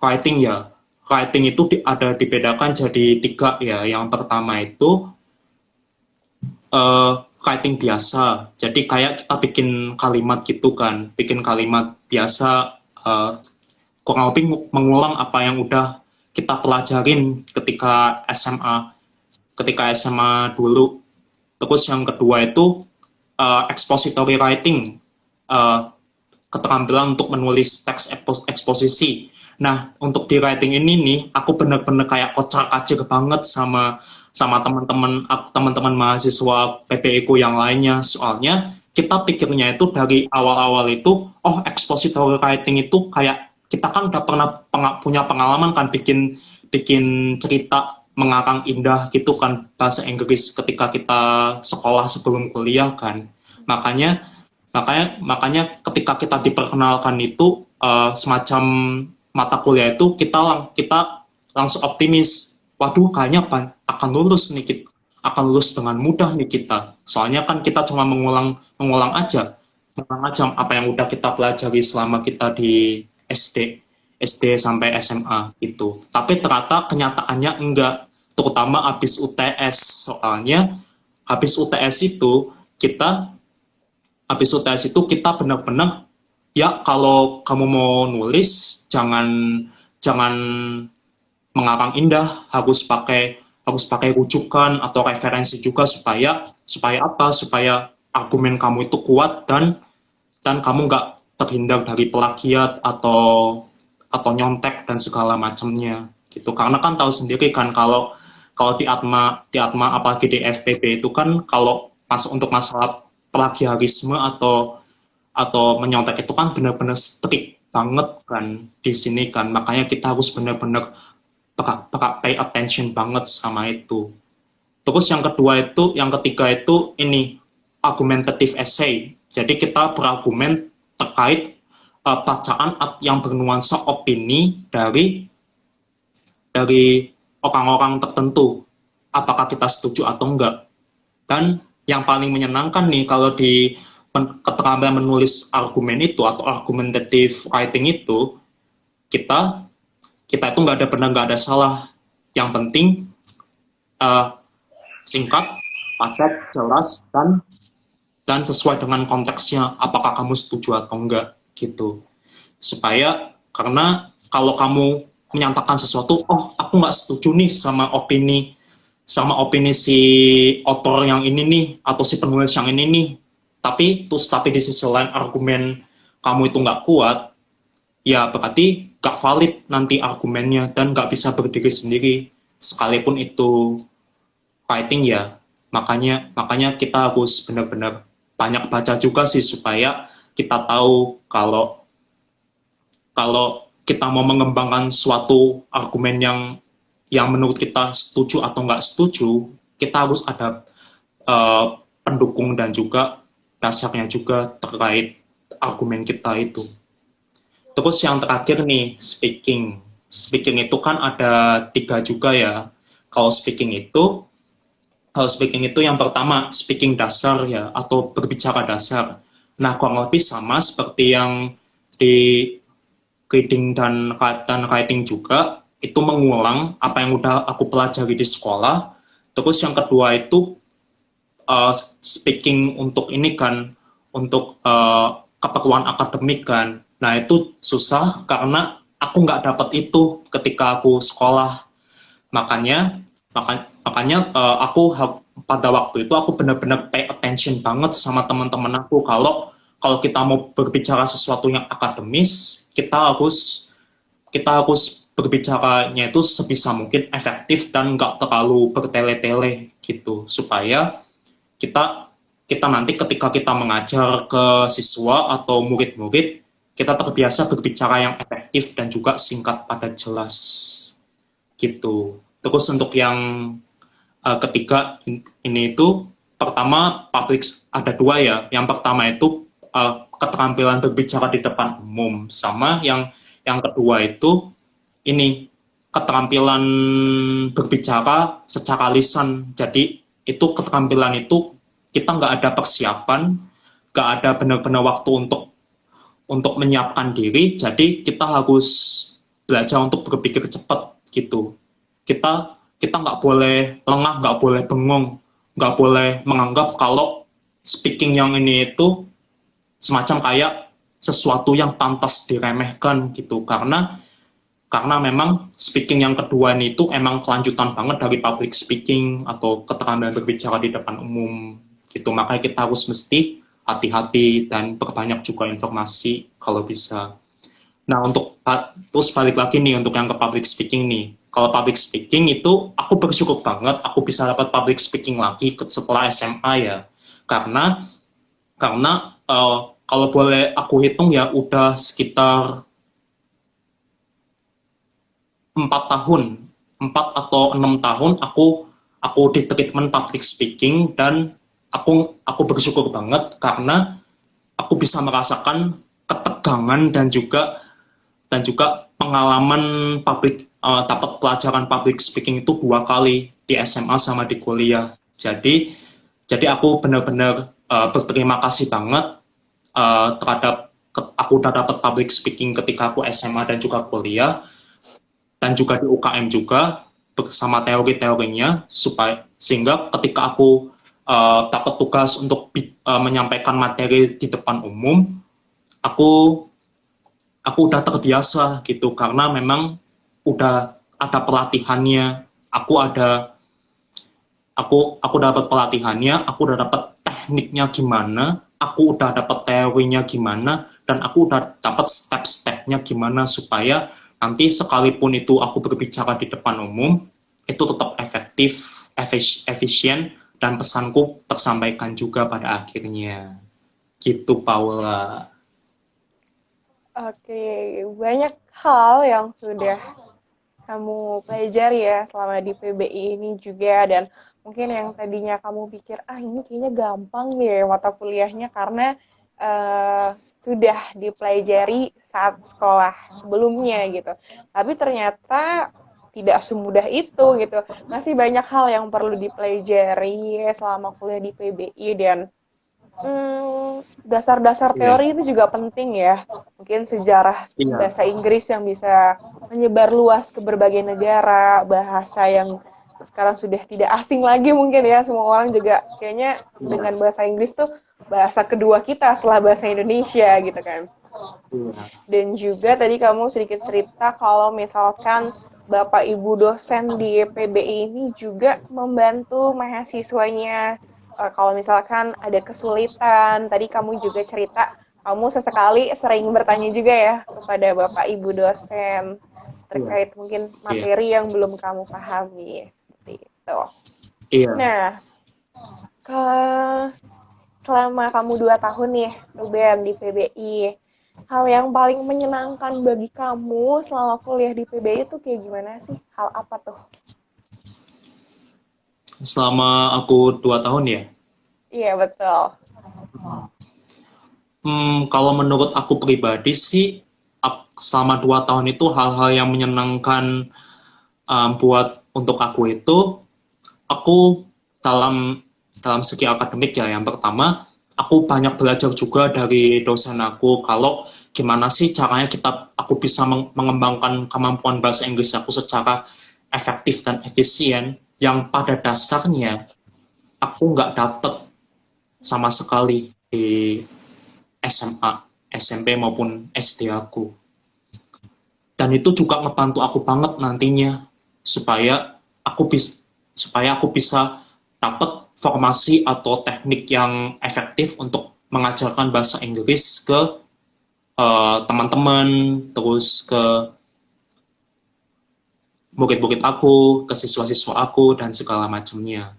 writing ya, writing itu ada dibedakan jadi 3 ya. Yang pertama itu writing biasa. Jadi kayak kita bikin kalimat gitu kan, bikin kalimat biasa, kurang lebih mengulang apa yang udah kita pelajarin ketika SMA dulu. Terus yang kedua itu expository writing, keterampilan untuk menulis teks eksposisi. Nah, untuk di writing ini nih, aku bener-bener kayak kocar-kacir banget sama teman-teman mahasiswa PPI ku yang lainnya. Soalnya kita pikirnya itu dari awal-awal itu, oh expository writing itu kayak kita kan udah punya pengalaman kan bikin cerita mengarang indah gitu kan bahasa Inggris ketika kita sekolah sebelum kuliah kan. Makanya ketika kita diperkenalkan itu semacam mata kuliah itu, kita langsung optimis. Waduh, kayaknya akan lulus dengan mudah nih kita. Soalnya kan kita cuma mengulang aja apa yang udah kita pelajari selama kita di SD sampai SMA itu. Tapi ternyata kenyataannya enggak, terutama habis UTS. Soalnya habis UTS itu kita benar-benar, ya kalau kamu mau nulis jangan mengarang indah, harus pakai rujukan atau referensi juga supaya argumen kamu itu kuat dan kamu nggak terhindar dari plagiat atau nyontek dan segala macamnya gitu. Karena kan tahu sendiri kan kalau di Atma apalagi di FPB itu kan kalau untuk masalah plagiarisme atau menyontek itu kan benar-benar strict banget kan di sini kan. Makanya kita harus benar-benar pay attention banget sama itu. Terus yang ketiga itu ini argumentative essay. Jadi kita berargumen terkait bacaan yang bernuansa opini dari orang-orang tertentu. Apakah kita setuju atau enggak? Dan yang paling menyenangkan nih kalau di keterampilan menulis argumen itu atau argumentative writing itu, kita itu nggak ada benar nggak ada salah. Yang penting singkat, padat, jelas, dan sesuai dengan konteksnya, apakah kamu setuju atau enggak gitu. Karena kalau kamu menyatakan sesuatu, oh aku nggak setuju nih sama opini si author yang ini nih atau si penulis yang ini nih, tapi di sisi lain argumen kamu itu nggak kuat, ya berarti nggak valid nanti argumennya dan nggak bisa berdiri sendiri sekalipun itu writing ya. Makanya kita harus benar-benar banyak baca juga sih supaya kita tahu kalau kita mau mengembangkan suatu argumen yang menurut kita setuju atau nggak setuju, kita harus ada pendukung dan juga dasarnya juga terkait argumen kita itu. Terus yang terakhir nih, speaking. Speaking itu kan ada 3 juga ya. Kalau speaking itu yang pertama, speaking dasar ya, atau berbicara dasar. Nah, kurang lebih sama seperti yang di reading dan writing juga, itu mengulang apa yang udah aku pelajari di sekolah. Terus yang kedua itu speaking untuk ini kan, untuk keperluan akademik kan. Nah, itu susah karena aku nggak dapat itu ketika aku sekolah. Makanya, pada waktu itu aku benar-benar pay attention banget sama teman-teman aku kalau kita mau berbicara sesuatu yang akademis, kita harus berbicaranya itu sebisa mungkin efektif dan nggak terlalu bertele-tele gitu supaya kita kita nanti ketika kita mengajar ke siswa atau murid-murid kita terbiasa berbicara yang efektif dan juga singkat padat jelas gitu. Terus untuk yang ketiga ini itu pertama public ada dua ya. Yang pertama itu keterampilan berbicara di depan umum sama yang kedua itu ini keterampilan berbicara secara lisan. Jadi itu keterampilan itu kita nggak ada persiapan, nggak ada benar-benar waktu untuk menyiapkan diri. Jadi kita harus belajar untuk berpikir cepat gitu. Kita nggak boleh lengah, nggak boleh bengong, nggak boleh menganggap kalau speaking yang ini itu semacam kayak sesuatu yang pantas diremehkan gitu karena memang speaking yang kedua ini itu emang kelanjutan banget dari public speaking atau keterampilan berbicara di depan umum gitu. Makanya kita harus mesti hati-hati dan perbanyak juga informasi kalau bisa. Nah, terus balik lagi nih untuk yang ke public speaking nih. Kalau public speaking itu aku bersyukur banget aku bisa dapat public speaking lagi setelah SMA ya. Karena kalau boleh aku hitung ya udah sekitar 4 tahun, 4 atau 6 tahun aku di treatment public speaking dan aku bersyukur banget karena aku bisa merasakan ketegangan dan juga pengalaman dapat pelajaran public speaking itu 2 kali di SMA sama di kuliah. Jadi aku benar-benar berterima kasih banget terhadap aku udah dapat public speaking ketika aku SMA dan juga kuliah dan juga di UKM juga bersama teori-teorinya sehingga ketika aku dapat tugas untuk menyampaikan materi di depan umum, aku udah terbiasa gitu karena memang udah ada pelatihannya. Aku dapat pelatihannya, aku udah dapat tekniknya gimana, aku udah dapat teorinya gimana, dan aku udah dapat step-stepnya gimana supaya nanti sekalipun itu aku berbicara di depan umum, itu tetap efektif, efisien, dan pesanku tersampaikan juga pada akhirnya. Gitu, Paula. Oke, banyak hal yang sudah kamu pelajari ya selama di PBI ini juga, dan mungkin yang tadinya kamu pikir ini kayaknya gampang deh mata kuliahnya karena sudah dipelajari saat sekolah sebelumnya gitu. Tapi ternyata tidak semudah itu gitu. Masih banyak hal yang perlu dipelajari selama kuliah di PBI, dan dasar-dasar Iya, teori itu juga penting ya. Mungkin sejarah iya, bahasa Inggris yang bisa menyebar luas ke berbagai negara, bahasa yang sekarang sudah tidak asing lagi mungkin ya, semua orang juga kayaknya iya, dengan bahasa Inggris tuh bahasa kedua kita setelah bahasa Indonesia gitu kan. iya, Dan juga tadi kamu sedikit cerita kalau misalkan Bapak Ibu dosen di PBI ini juga membantu mahasiswanya kalau misalkan ada kesulitan. Tadi kamu juga cerita kamu sesekali sering bertanya juga ya kepada Bapak Ibu dosen iya, terkait mungkin iya, materi yang belum kamu pahami seperti itu. iya. Nah, ke selama kamu 2 tahun nih, Ruben, di PBI, hal yang paling menyenangkan bagi kamu selama kuliah di PBI itu kayak gimana sih? Hal apa tuh? Selama aku 2 tahun ya. Iya, betul. Kalau menurut aku pribadi sih, selama 2 tahun itu hal-hal yang menyenangkan buat untuk aku itu, aku dalam dalam segi akademik ya. Yang pertama, aku banyak belajar juga dari dosen aku kalau gimana sih caranya aku bisa mengembangkan kemampuan bahasa Inggris aku secara efektif dan efisien yang pada dasarnya aku nggak dapet sama sekali di SMA. SMP maupun SD aku. Dan itu juga ngebantu aku banget nantinya supaya supaya aku bisa dapat formasi atau teknik yang efektif untuk mengajarkan bahasa Inggris ke teman-teman, terus ke murid-murid aku, ke siswa-siswa aku, dan segala macamnya.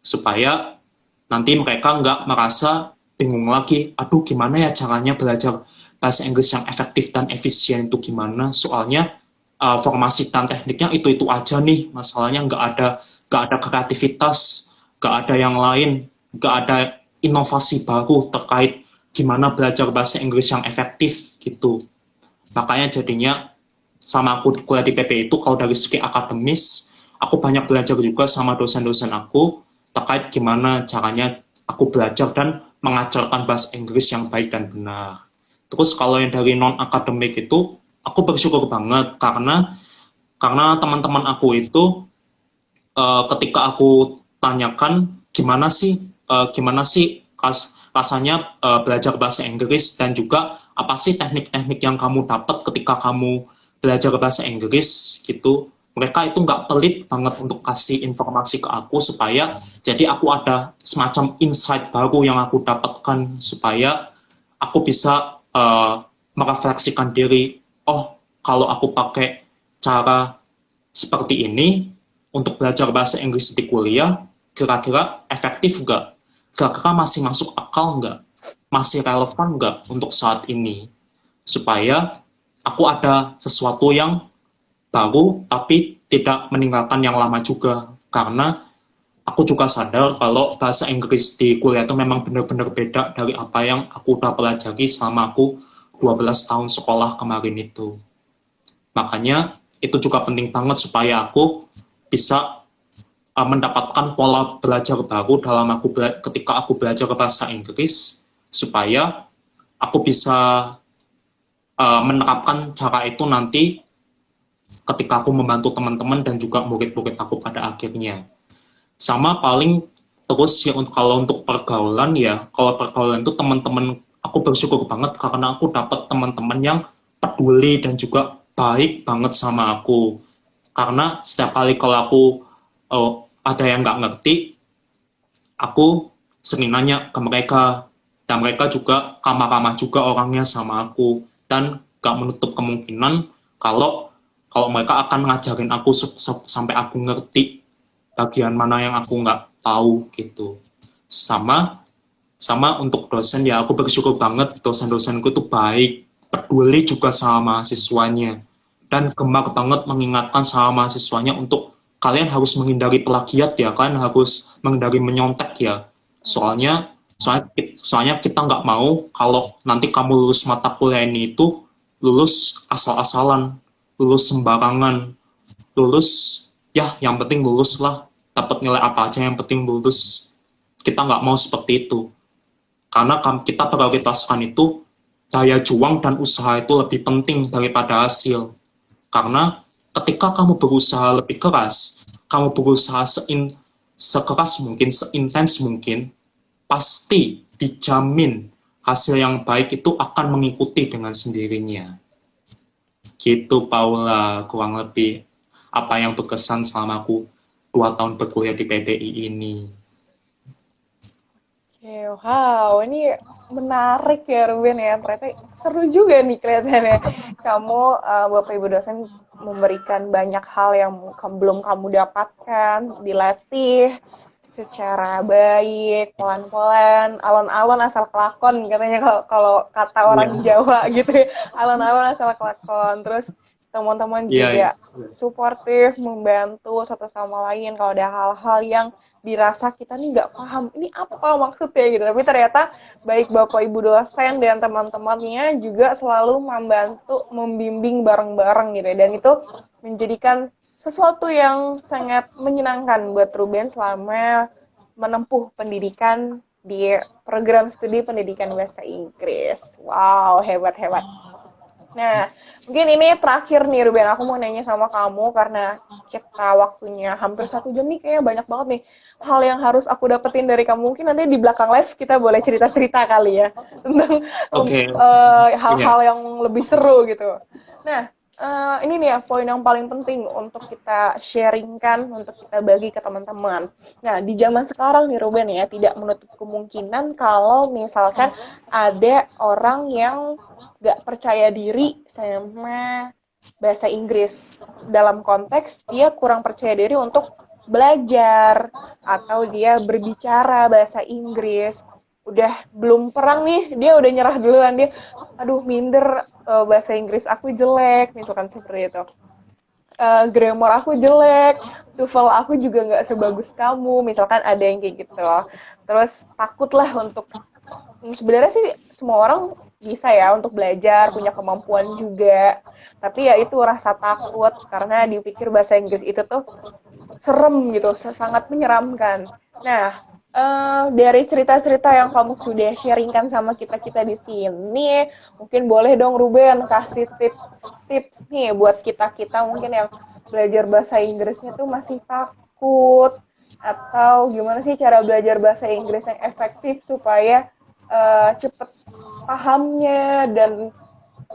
Supaya nanti mereka nggak merasa bingung lagi, aduh gimana ya caranya belajar bahasa Inggris yang efektif dan efisien itu gimana, soalnya formasi dan tekniknya itu aja nih, masalahnya nggak ada kreativitas, nggak ada yang lain, nggak ada inovasi baru terkait gimana belajar bahasa Inggris yang efektif gitu. Makanya jadinya sama aku kuliah di PP itu, kalau dari segi akademis, aku banyak belajar juga sama dosen-dosen aku terkait gimana caranya aku belajar dan mengajarkan bahasa Inggris yang baik dan benar. Terus kalau yang dari non-akademik itu, aku bersyukur banget karena teman-teman aku itu ketika aku tanyakan gimana sih rasanya belajar bahasa Inggris dan juga apa sih teknik-teknik yang kamu dapat ketika kamu belajar bahasa Inggris gitu, mereka itu nggak pelit banget untuk kasih informasi ke aku supaya jadi aku ada semacam insight baru yang aku dapatkan supaya aku bisa merefleksikan diri, oh kalau aku pakai cara seperti ini untuk belajar bahasa Inggris di kuliah, kira-kira efektif nggak? Kira-kira masih masuk akal nggak? Masih relevan nggak untuk saat ini? Supaya aku ada sesuatu yang baru, tapi tidak meninggalkan yang lama juga. Karena aku juga sadar kalau bahasa Inggris di kuliah itu memang benar-benar beda dari apa yang aku udah pelajari selama aku 12 tahun sekolah kemarin itu. Makanya itu juga penting banget supaya aku bisa mendapatkan pola belajar baru ketika aku belajar bahasa Inggris supaya aku bisa menerapkan cara itu nanti ketika aku membantu teman-teman dan juga murid-murid aku pada akhirnya. Sama paling terus ya kalau untuk pergaulan ya, kalau pergaulan itu teman-teman aku bersyukur banget karena aku dapat teman-teman yang peduli dan juga baik banget sama aku. Karena setiap kali kalau aku ada yang nggak ngerti, aku sering nanya ke mereka, dan mereka juga ramah-ramah juga orangnya sama aku, dan gak menutup kemungkinan kalau kalau mereka akan ngajarin aku sampai aku ngerti bagian mana yang aku nggak tahu gitu. Sama sama untuk dosen ya, aku bersyukur banget dosen-dosenku itu baik, peduli juga sama mahasiswanya, dan gemar banget mengingatkan sama mahasiswanya untuk kalian harus menghindari plagiat ya, kalian harus menghindari menyontek ya. Soalnya kita nggak mau kalau nanti kamu lulus mata kuliah ini itu lulus asal-asalan, lulus sembarangan, lulus ya yang penting lulus lah, dapat nilai apa aja yang penting lulus. Kita nggak mau seperti itu. Karena kita prioritaskan itu daya juang dan usaha itu lebih penting daripada hasil. Karena ketika kamu berusaha lebih keras, kamu berusaha sekeras mungkin, seintens mungkin, pasti dijamin hasil yang baik itu akan mengikuti dengan sendirinya. Gitu Paula, kurang lebih apa yang berkesan selama aku 2 tahun berkuliah di PTI ini. Wow, ini menarik ya Ruben ya. Ternyata seru juga nih kelihatannya. Kamu, Bapak Ibu dosen memberikan banyak hal yang belum kamu dapatkan, dilatih secara baik, pelan-pelan, alon-alon asal kelakon katanya kalau kata Iya, orang Jawa gitu ya. Alon-alon asal kelakon. Terus teman-teman iya, iya. juga suportif, membantu satu sama lain kalau ada hal-hal yang dirasa kita nih nggak paham ini apa maksudnya gitu, tapi ternyata baik bapak ibu dosen dan teman-temannya juga selalu membantu membimbing bareng-bareng gitu ya, dan itu menjadikan sesuatu yang sangat menyenangkan buat Ruben selama menempuh pendidikan di program studi pendidikan bahasa Inggris. Wow, hebat-hebat. Nah, mungkin ini terakhir nih Ruben, aku mau nanya sama kamu karena kita waktunya hampir 1 jam nih, kayaknya banyak banget nih hal yang harus aku dapetin dari kamu. Mungkin nanti di belakang live kita boleh cerita-cerita kali ya tentang Oke, hal-hal iya. yang lebih seru gitu. Nah, ini nih ya poin yang paling penting untuk kita sharingkan, untuk kita bagi ke teman-teman. Nah, di zaman sekarang nih Ruben ya, tidak menutup kemungkinan kalau misalkan ada orang yang gak percaya diri sama bahasa Inggris. Dalam konteks dia kurang percaya diri untuk belajar atau dia berbicara bahasa Inggris. Udah belum perang nih, dia udah nyerah duluan, dia aduh minder, bahasa Inggris aku jelek, misalkan seperti itu. Grammar aku jelek, TOEFL aku juga nggak sebagus kamu, misalkan ada yang kayak gitu. Terus takut lah untuk sebenarnya sih semua orang bisa ya untuk belajar, punya kemampuan juga. Tapi ya itu rasa takut karena dipikir bahasa Inggris itu tuh serem gitu, sangat menyeramkan. Nah, dari cerita-cerita yang kamu sudah sharingkan sama kita-kita di sini, mungkin boleh dong Ruben kasih tips-tips nih buat kita-kita mungkin yang belajar bahasa Inggrisnya tuh masih takut, atau gimana sih cara belajar bahasa Inggris yang efektif supaya cepet pahamnya dan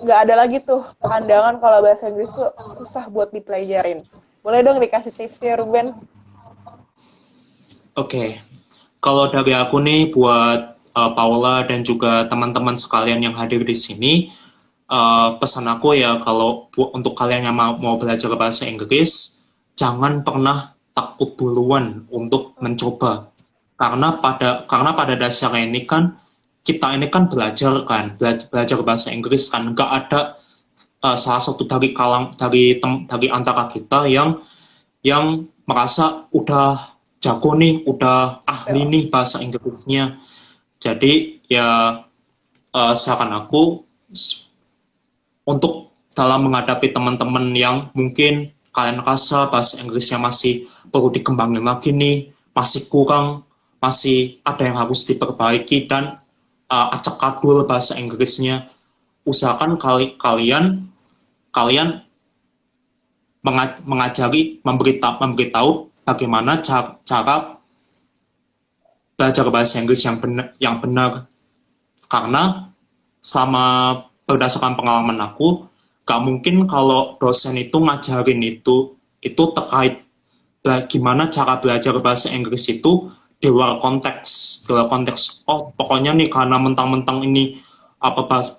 nggak ada lagi tuh pandangan kalau bahasa Inggris tuh susah buat dipelajarin. Boleh dong dikasih tipsnya Ruben? Oke, kalau dari aku nih buat Paula dan juga teman-teman sekalian yang hadir di sini, pesan aku ya kalau untuk kalian yang mau belajar bahasa Inggris, jangan pernah takut duluan untuk mencoba. Karena pada dasarnya ini kan kita ini kan belajar kan, belajar bahasa Inggris kan, nggak ada salah satu dari antara kita yang merasa udah jago nih, udah ahli Betul. nih bahasa Inggrisnya. Jadi ya saran aku untuk dalam menghadapi teman-teman yang mungkin kalian rasa bahasa Inggrisnya masih perlu dikembangin lagi nih, masih kurang, masih ada yang harus diperbaiki dan acak adul bahasa Inggrisnya. Usahakan kalian kalian mengajari, memberitahu bagaimana cara belajar bahasa Inggris yang benar. Karena selama berdasarkan pengalaman aku, gak mungkin kalau dosen itu ngajarin itu terkait gimana cara belajar bahasa Inggris itu di luar konteks. Oh, pokoknya nih karena mentang-mentang ini apa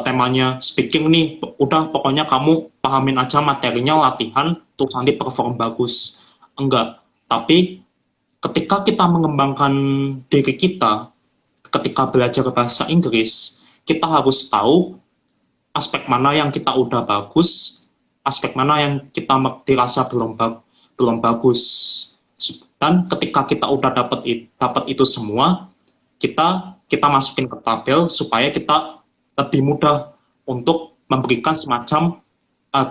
temanya speaking nih, udah pokoknya kamu pahamin aja materinya, latihan, terus nanti perform bagus. Enggak. Tapi ketika kita mengembangkan diri kita, ketika belajar bahasa Inggris, kita harus tahu aspek mana yang kita udah bagus, aspek mana yang kita dirasa belum bagus. Dan ketika kita udah dapat itu semua, kita masukin ke tabel supaya kita lebih mudah untuk memberikan semacam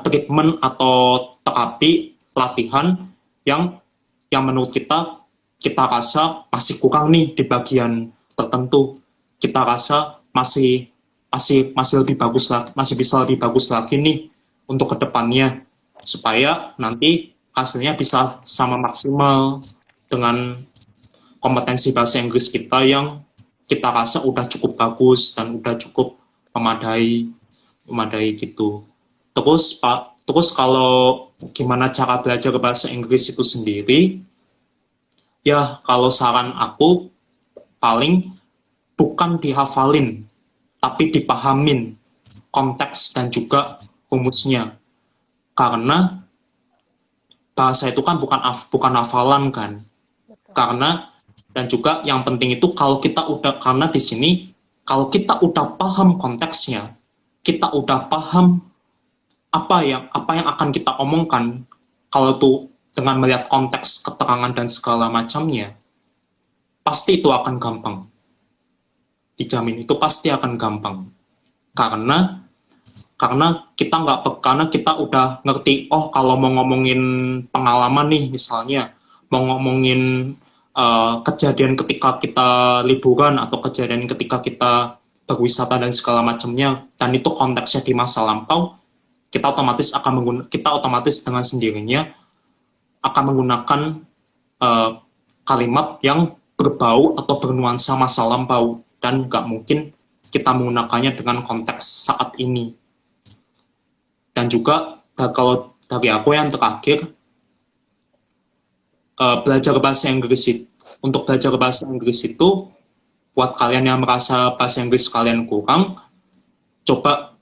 treatment atau terapi latihan yang menurut kita rasa masih kurang nih di bagian tertentu. Kita rasa masih masih lebih bagus lagi, masih bisa lebih bagus lagi nih untuk kedepannya supaya nanti hasilnya bisa sama maksimal dengan kompetensi bahasa Inggris kita yang kita rasa udah cukup bagus dan udah cukup memadai gitu. Terus kalau gimana cara belajar bahasa Inggris itu sendiri, ya kalau saran aku paling bukan dihafalin, tapi dipahamin konteks dan juga rumusnya. Karena bahasa itu kan bukan hafalan kan. Betul. Karena dan juga yang penting itu karena di sini kalau kita udah paham konteksnya, kita udah paham apa yang akan kita omongkan, kalau tuh dengan melihat konteks keterangan dan segala macamnya, pasti itu akan gampang. Dijamin itu pasti akan gampang. Karena kita udah ngerti, oh kalau mau ngomongin pengalaman nih misalnya, mau ngomongin kejadian ketika kita liburan atau kejadian ketika kita berwisata dan segala macamnya, dan itu konteksnya di masa lampau, kita otomatis dengan sendirinya akan menggunakan kalimat yang berbau atau bernuansa masa lampau, dan nggak mungkin kita menggunakannya dengan konteks saat ini. Dan juga kalau dari aku yang terakhir, belajar bahasa Inggris itu, untuk belajar bahasa Inggris itu, buat kalian yang merasa bahasa Inggris kalian kurang, coba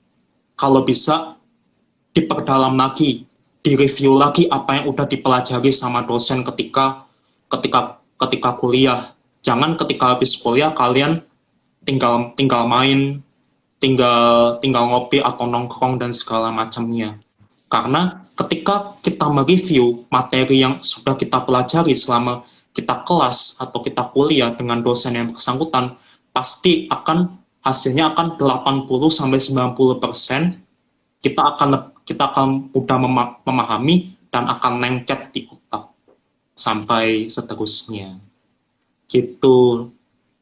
kalau bisa diperdalam lagi, direview lagi apa yang udah dipelajari sama dosen ketika kuliah. Jangan ketika habis kuliah kalian tinggal main, tinggal ngopi atau nongkrong dan segala macamnya. Karena ketika kita mereview materi yang sudah kita pelajari selama kita kelas atau kita kuliah dengan dosen yang bersangkutan, pasti hasilnya akan 80-90% kita akan mudah memahami dan akan lengket di otak sampai seterusnya. Gitu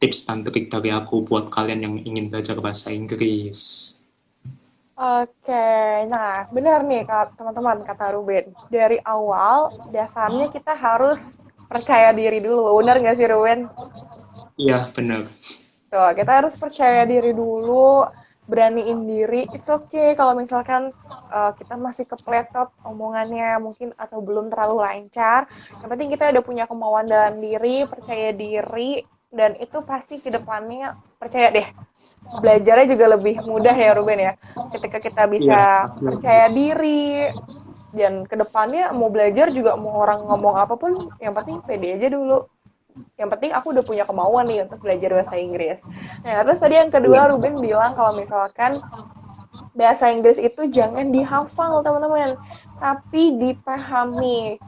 tips dan trik dari aku buat kalian yang ingin belajar bahasa Inggris. Oke, nah benar nih teman-teman kata Ruben. Dari awal dasarnya kita harus percaya diri dulu. Benar nggak sih Ruben? Iya, benar. Tuh, kita harus percaya diri dulu, beraniin diri. It's okay kalau misalkan kita masih kepletot omongannya mungkin atau belum terlalu lancar. Yang penting kita udah punya kemauan dalam diri, percaya diri, dan itu pasti ke depannya percaya deh. Belajarnya juga lebih mudah ya Ruben ya. Ketika kita bisa percaya diri, dan ke depannya mau belajar juga mau orang ngomong apapun, yang penting pede aja dulu. Yang penting aku udah punya kemauan nih untuk belajar bahasa Inggris. Nah, terus tadi yang kedua Ruben bilang kalau misalkan bahasa Inggris itu jangan dihafal teman-teman, tapi dipahami.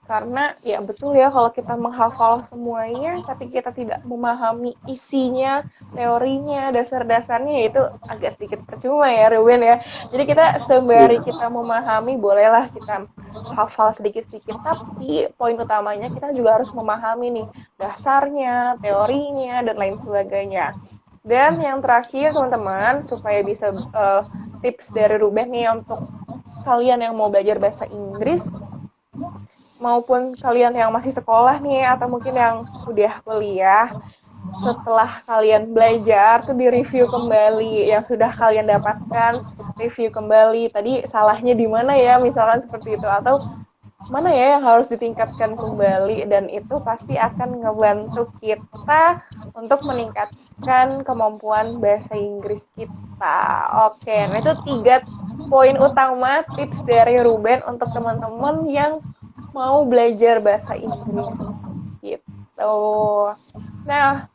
Karena ya betul ya kalau kita menghafal semuanya tapi kita tidak memahami isinya, teorinya, dasar-dasarnya, itu agak sedikit percuma ya Ruben ya. Jadi kita sembari kita memahami bolehlah kita hafal sedikit-sedikit, tapi poin utamanya kita juga harus memahami nih dasarnya, teorinya, dan lain sebagainya. Dan yang terakhir teman-teman, supaya bisa tips dari Ruben nih untuk kalian yang mau belajar bahasa Inggris, maupun kalian yang masih sekolah nih, atau mungkin yang udah kuliah, setelah kalian belajar tuh direview kembali yang sudah kalian dapatkan, review kembali tadi salahnya di mana ya, misalkan seperti itu, atau mana ya yang harus ditingkatkan kembali, dan itu pasti akan ngebantu kita untuk meningkatkan kemampuan bahasa Inggris kita. Oke, nah itu 3 poin utama tips dari Ruben untuk teman-teman yang mau belajar bahasa Inggris gitu. Nah,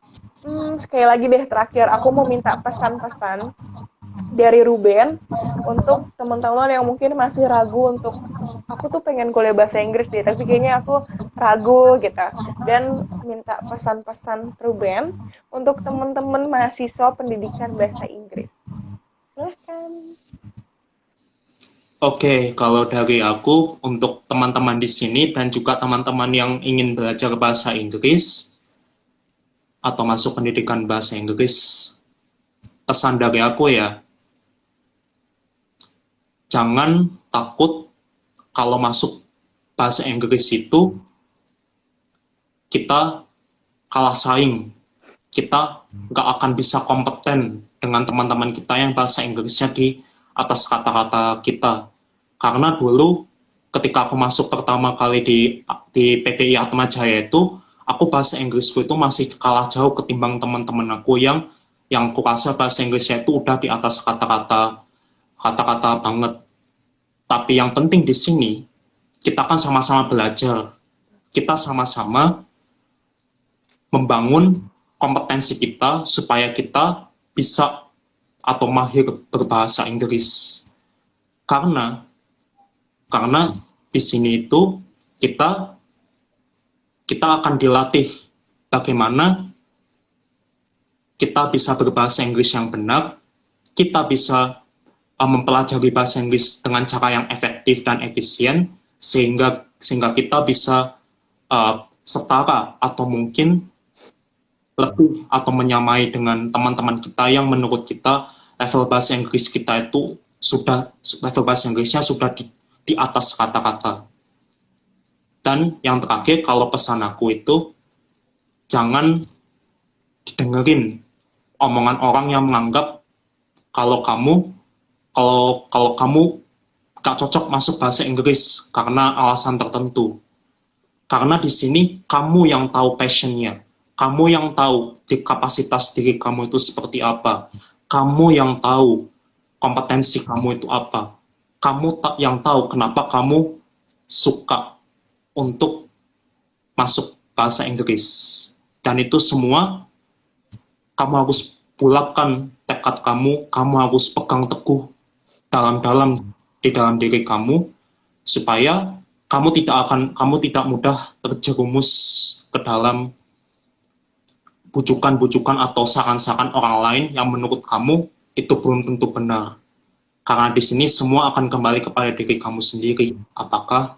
sekali lagi deh terakhir aku mau minta pesan-pesan dari Ruben untuk teman-teman yang mungkin masih ragu untuk aku tuh pengen kuliah bahasa Inggris deh, tapi kayaknya aku ragu gitu. Dan minta pesan-pesan Ruben untuk teman-teman mahasiswa pendidikan bahasa Inggris. Silahkan. Oke, kalau dari aku untuk teman-teman di sini dan juga teman-teman yang ingin belajar bahasa Inggris atau masuk pendidikan bahasa Inggris, pesan dari aku ya, jangan takut kalau masuk bahasa Inggris itu kita kalah saing, kita nggak akan bisa kompeten dengan teman-teman kita yang bahasa Inggrisnya di atas kata-kata kita. Karena dulu ketika aku masuk pertama kali di PPI Atmajaya itu, aku bahasa Inggrisku itu masih kalah jauh ketimbang teman-teman aku yang aku rasa bahasa Inggrisnya itu udah di atas kata-kata banget. Tapi yang penting di sini, kita kan sama-sama belajar. Kita sama-sama membangun kompetensi kita supaya kita bisa atau mahir berbahasa Inggris. Karena di sini itu kita akan dilatih bagaimana kita bisa berbahasa Inggris yang benar, kita bisa mempelajari bahasa Inggris dengan cara yang efektif dan efisien, sehingga kita bisa setara atau mungkin lebih atau menyamai dengan teman-teman kita yang menurut kita level bahasa Inggris kita itu sudah level bahasa Inggrisnya sudah di atas kata-kata. Dan yang terakhir, kalau pesan aku itu jangan didengerin omongan orang yang menganggap kalau kamu kalau kamu gak cocok masuk bahasa Inggris karena alasan tertentu. Karena di sini kamu yang tahu passionnya, kamu yang tahu di kapasitas diri kamu itu seperti apa, kamu yang tahu kompetensi kamu itu apa, kamu yang tahu kenapa kamu suka untuk masuk bahasa Inggris. Dan itu semua kamu harus bulatkan tekad kamu harus pegang teguh dalam-dalam di dalam diri kamu supaya kamu tidak mudah terjerumus ke dalam bujukan-bujukan atau saran-saran orang lain yang menurut kamu itu belum tentu benar. Karena di sini semua akan kembali kepada diri kamu sendiri. Apakah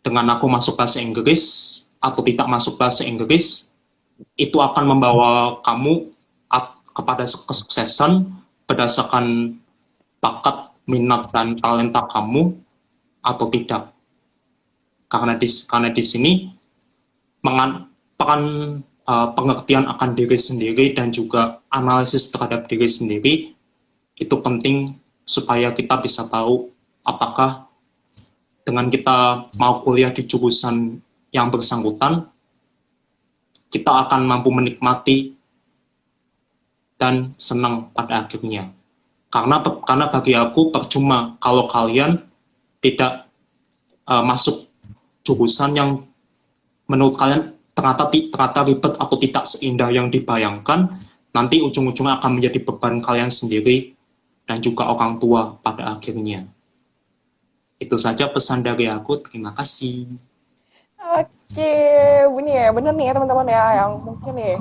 dengan aku masuk bahasa Inggris atau tidak masuk bahasa Inggris, itu akan membawa kamu kepada kesuksesan berdasarkan bakat, minat, dan talenta kamu atau tidak. Karena di sini peran pengertian akan diri sendiri dan juga analisis terhadap diri sendiri itu penting supaya kita bisa tahu apakah dengan kita mau kuliah di jurusan yang bersangkutan, kita akan mampu menikmati dan senang pada akhirnya. Karena bagi aku percuma kalau kalian tidak masuk jurusan yang menurut kalian ternyata ribet atau tidak seindah yang dibayangkan, nanti ujung-ujungnya akan menjadi beban kalian sendiri dan juga orang tua pada akhirnya. Itu saja pesan dari aku. Terima kasih. Oke, bener nih ya teman-teman ya, yang mungkin nih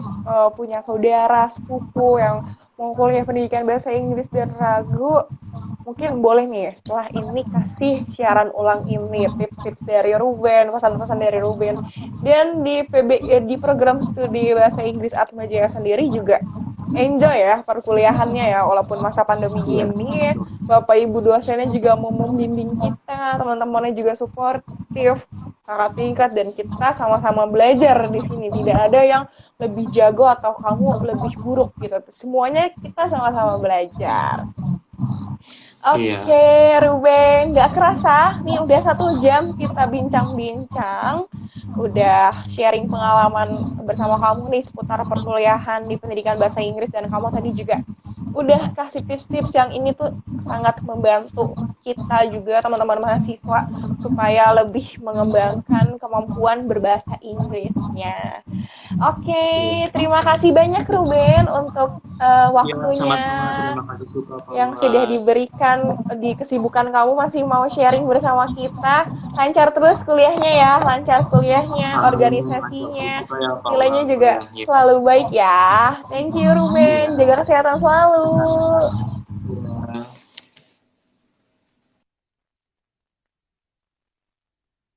punya saudara, sepupu yang mau kuliah pendidikan bahasa Inggris dan ragu, mungkin boleh nih setelah ini kasih siaran ulang ini, tips-tips dari Ruben, pesan-pesan dari Ruben. Dan di program studi bahasa Inggris Atma Jaya sendiri juga enjoy ya perkuliahannya ya, walaupun masa pandemi ini, Bapak Ibu dosennya juga mau membimbing kita, teman-temannya juga suportif, kakak tingkat, dan kita sama-sama belajar di sini. Tidak ada yang lebih jago atau kamu lebih buruk gitu. Semuanya kita sama-sama belajar. Oke, Ruben, nggak kerasa nih udah 1 jam kita bincang-bincang, udah sharing pengalaman bersama kamu nih seputar perkuliahan di pendidikan bahasa Inggris, dan kamu tadi juga udah kasih tips-tips yang ini tuh sangat membantu kita juga teman-teman mahasiswa supaya lebih mengembangkan kemampuan berbahasa Inggrisnya. Oke, terima kasih banyak Ruben untuk waktunya yang sudah diberikan di kesibukan kamu, masih mau sharing bersama kita. Lancar terus kuliahnya ya, lancar kuliahnya, organisasinya, nilainya juga selalu baik ya. Thank you Ruben, jaga kesehatan selalu.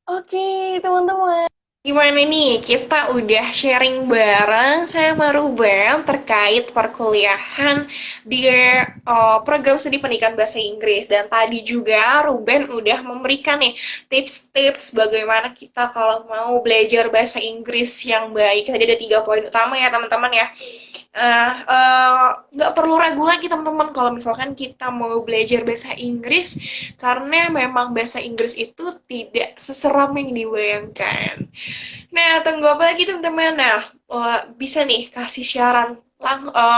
Oke, teman-teman. Gimana nih? Kita udah sharing bareng sama Ruben terkait perkuliahan di program studi pendidikan bahasa Inggris. Dan tadi juga Ruben udah memberikan nih tips-tips bagaimana kita kalau mau belajar bahasa Inggris yang baik. Tadi ada 3 poin utama ya teman-teman ya. Nggak perlu ragu lagi teman-teman kalau misalkan kita mau belajar bahasa Inggris, karena memang bahasa Inggris itu tidak seseram yang dibayangkan. Nah, tunggu apa lagi teman-teman? Nah, bisa nih kasih siaran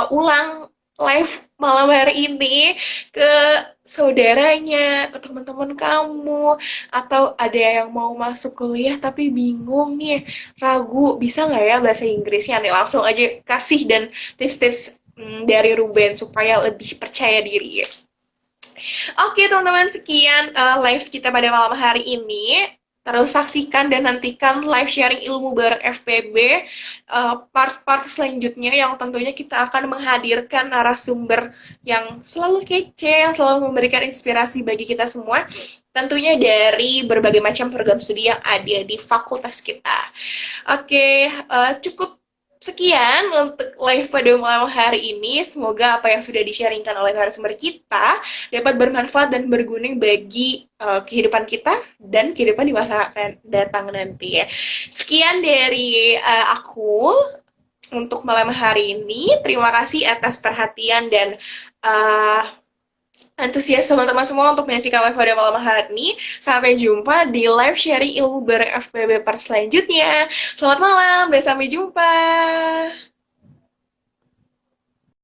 ulang live malam hari ini ke saudaranya, ke teman-teman kamu, atau ada yang mau masuk kuliah tapi bingung nih, ragu, bisa nggak ya bahasa Inggrisnya nih? Langsung aja kasih dan tips-tips dari Ruben supaya lebih percaya diri. Oke teman-teman, sekian live kita pada malam hari ini. Terus saksikan dan nantikan live sharing ilmu bareng FPB part-part selanjutnya, yang tentunya kita akan menghadirkan narasumber yang selalu kece, yang selalu memberikan inspirasi bagi kita semua, tentunya dari berbagai macam program studi yang ada di fakultas kita. Oke, cukup Sekian untuk live pada malam hari ini. Semoga apa yang sudah di-sharingkan oleh narasumber kita dapat bermanfaat dan berguna bagi kehidupan kita dan kehidupan di masa akan datang nanti ya. Sekian dari aku untuk malam hari ini. Terima kasih atas perhatian dan uh, antusias teman-teman semua untuk menyaksikan live pada malam hari ini. Sampai jumpa di live sharing ilmu bareng FPB per selanjutnya. Selamat malam dan sampai jumpa.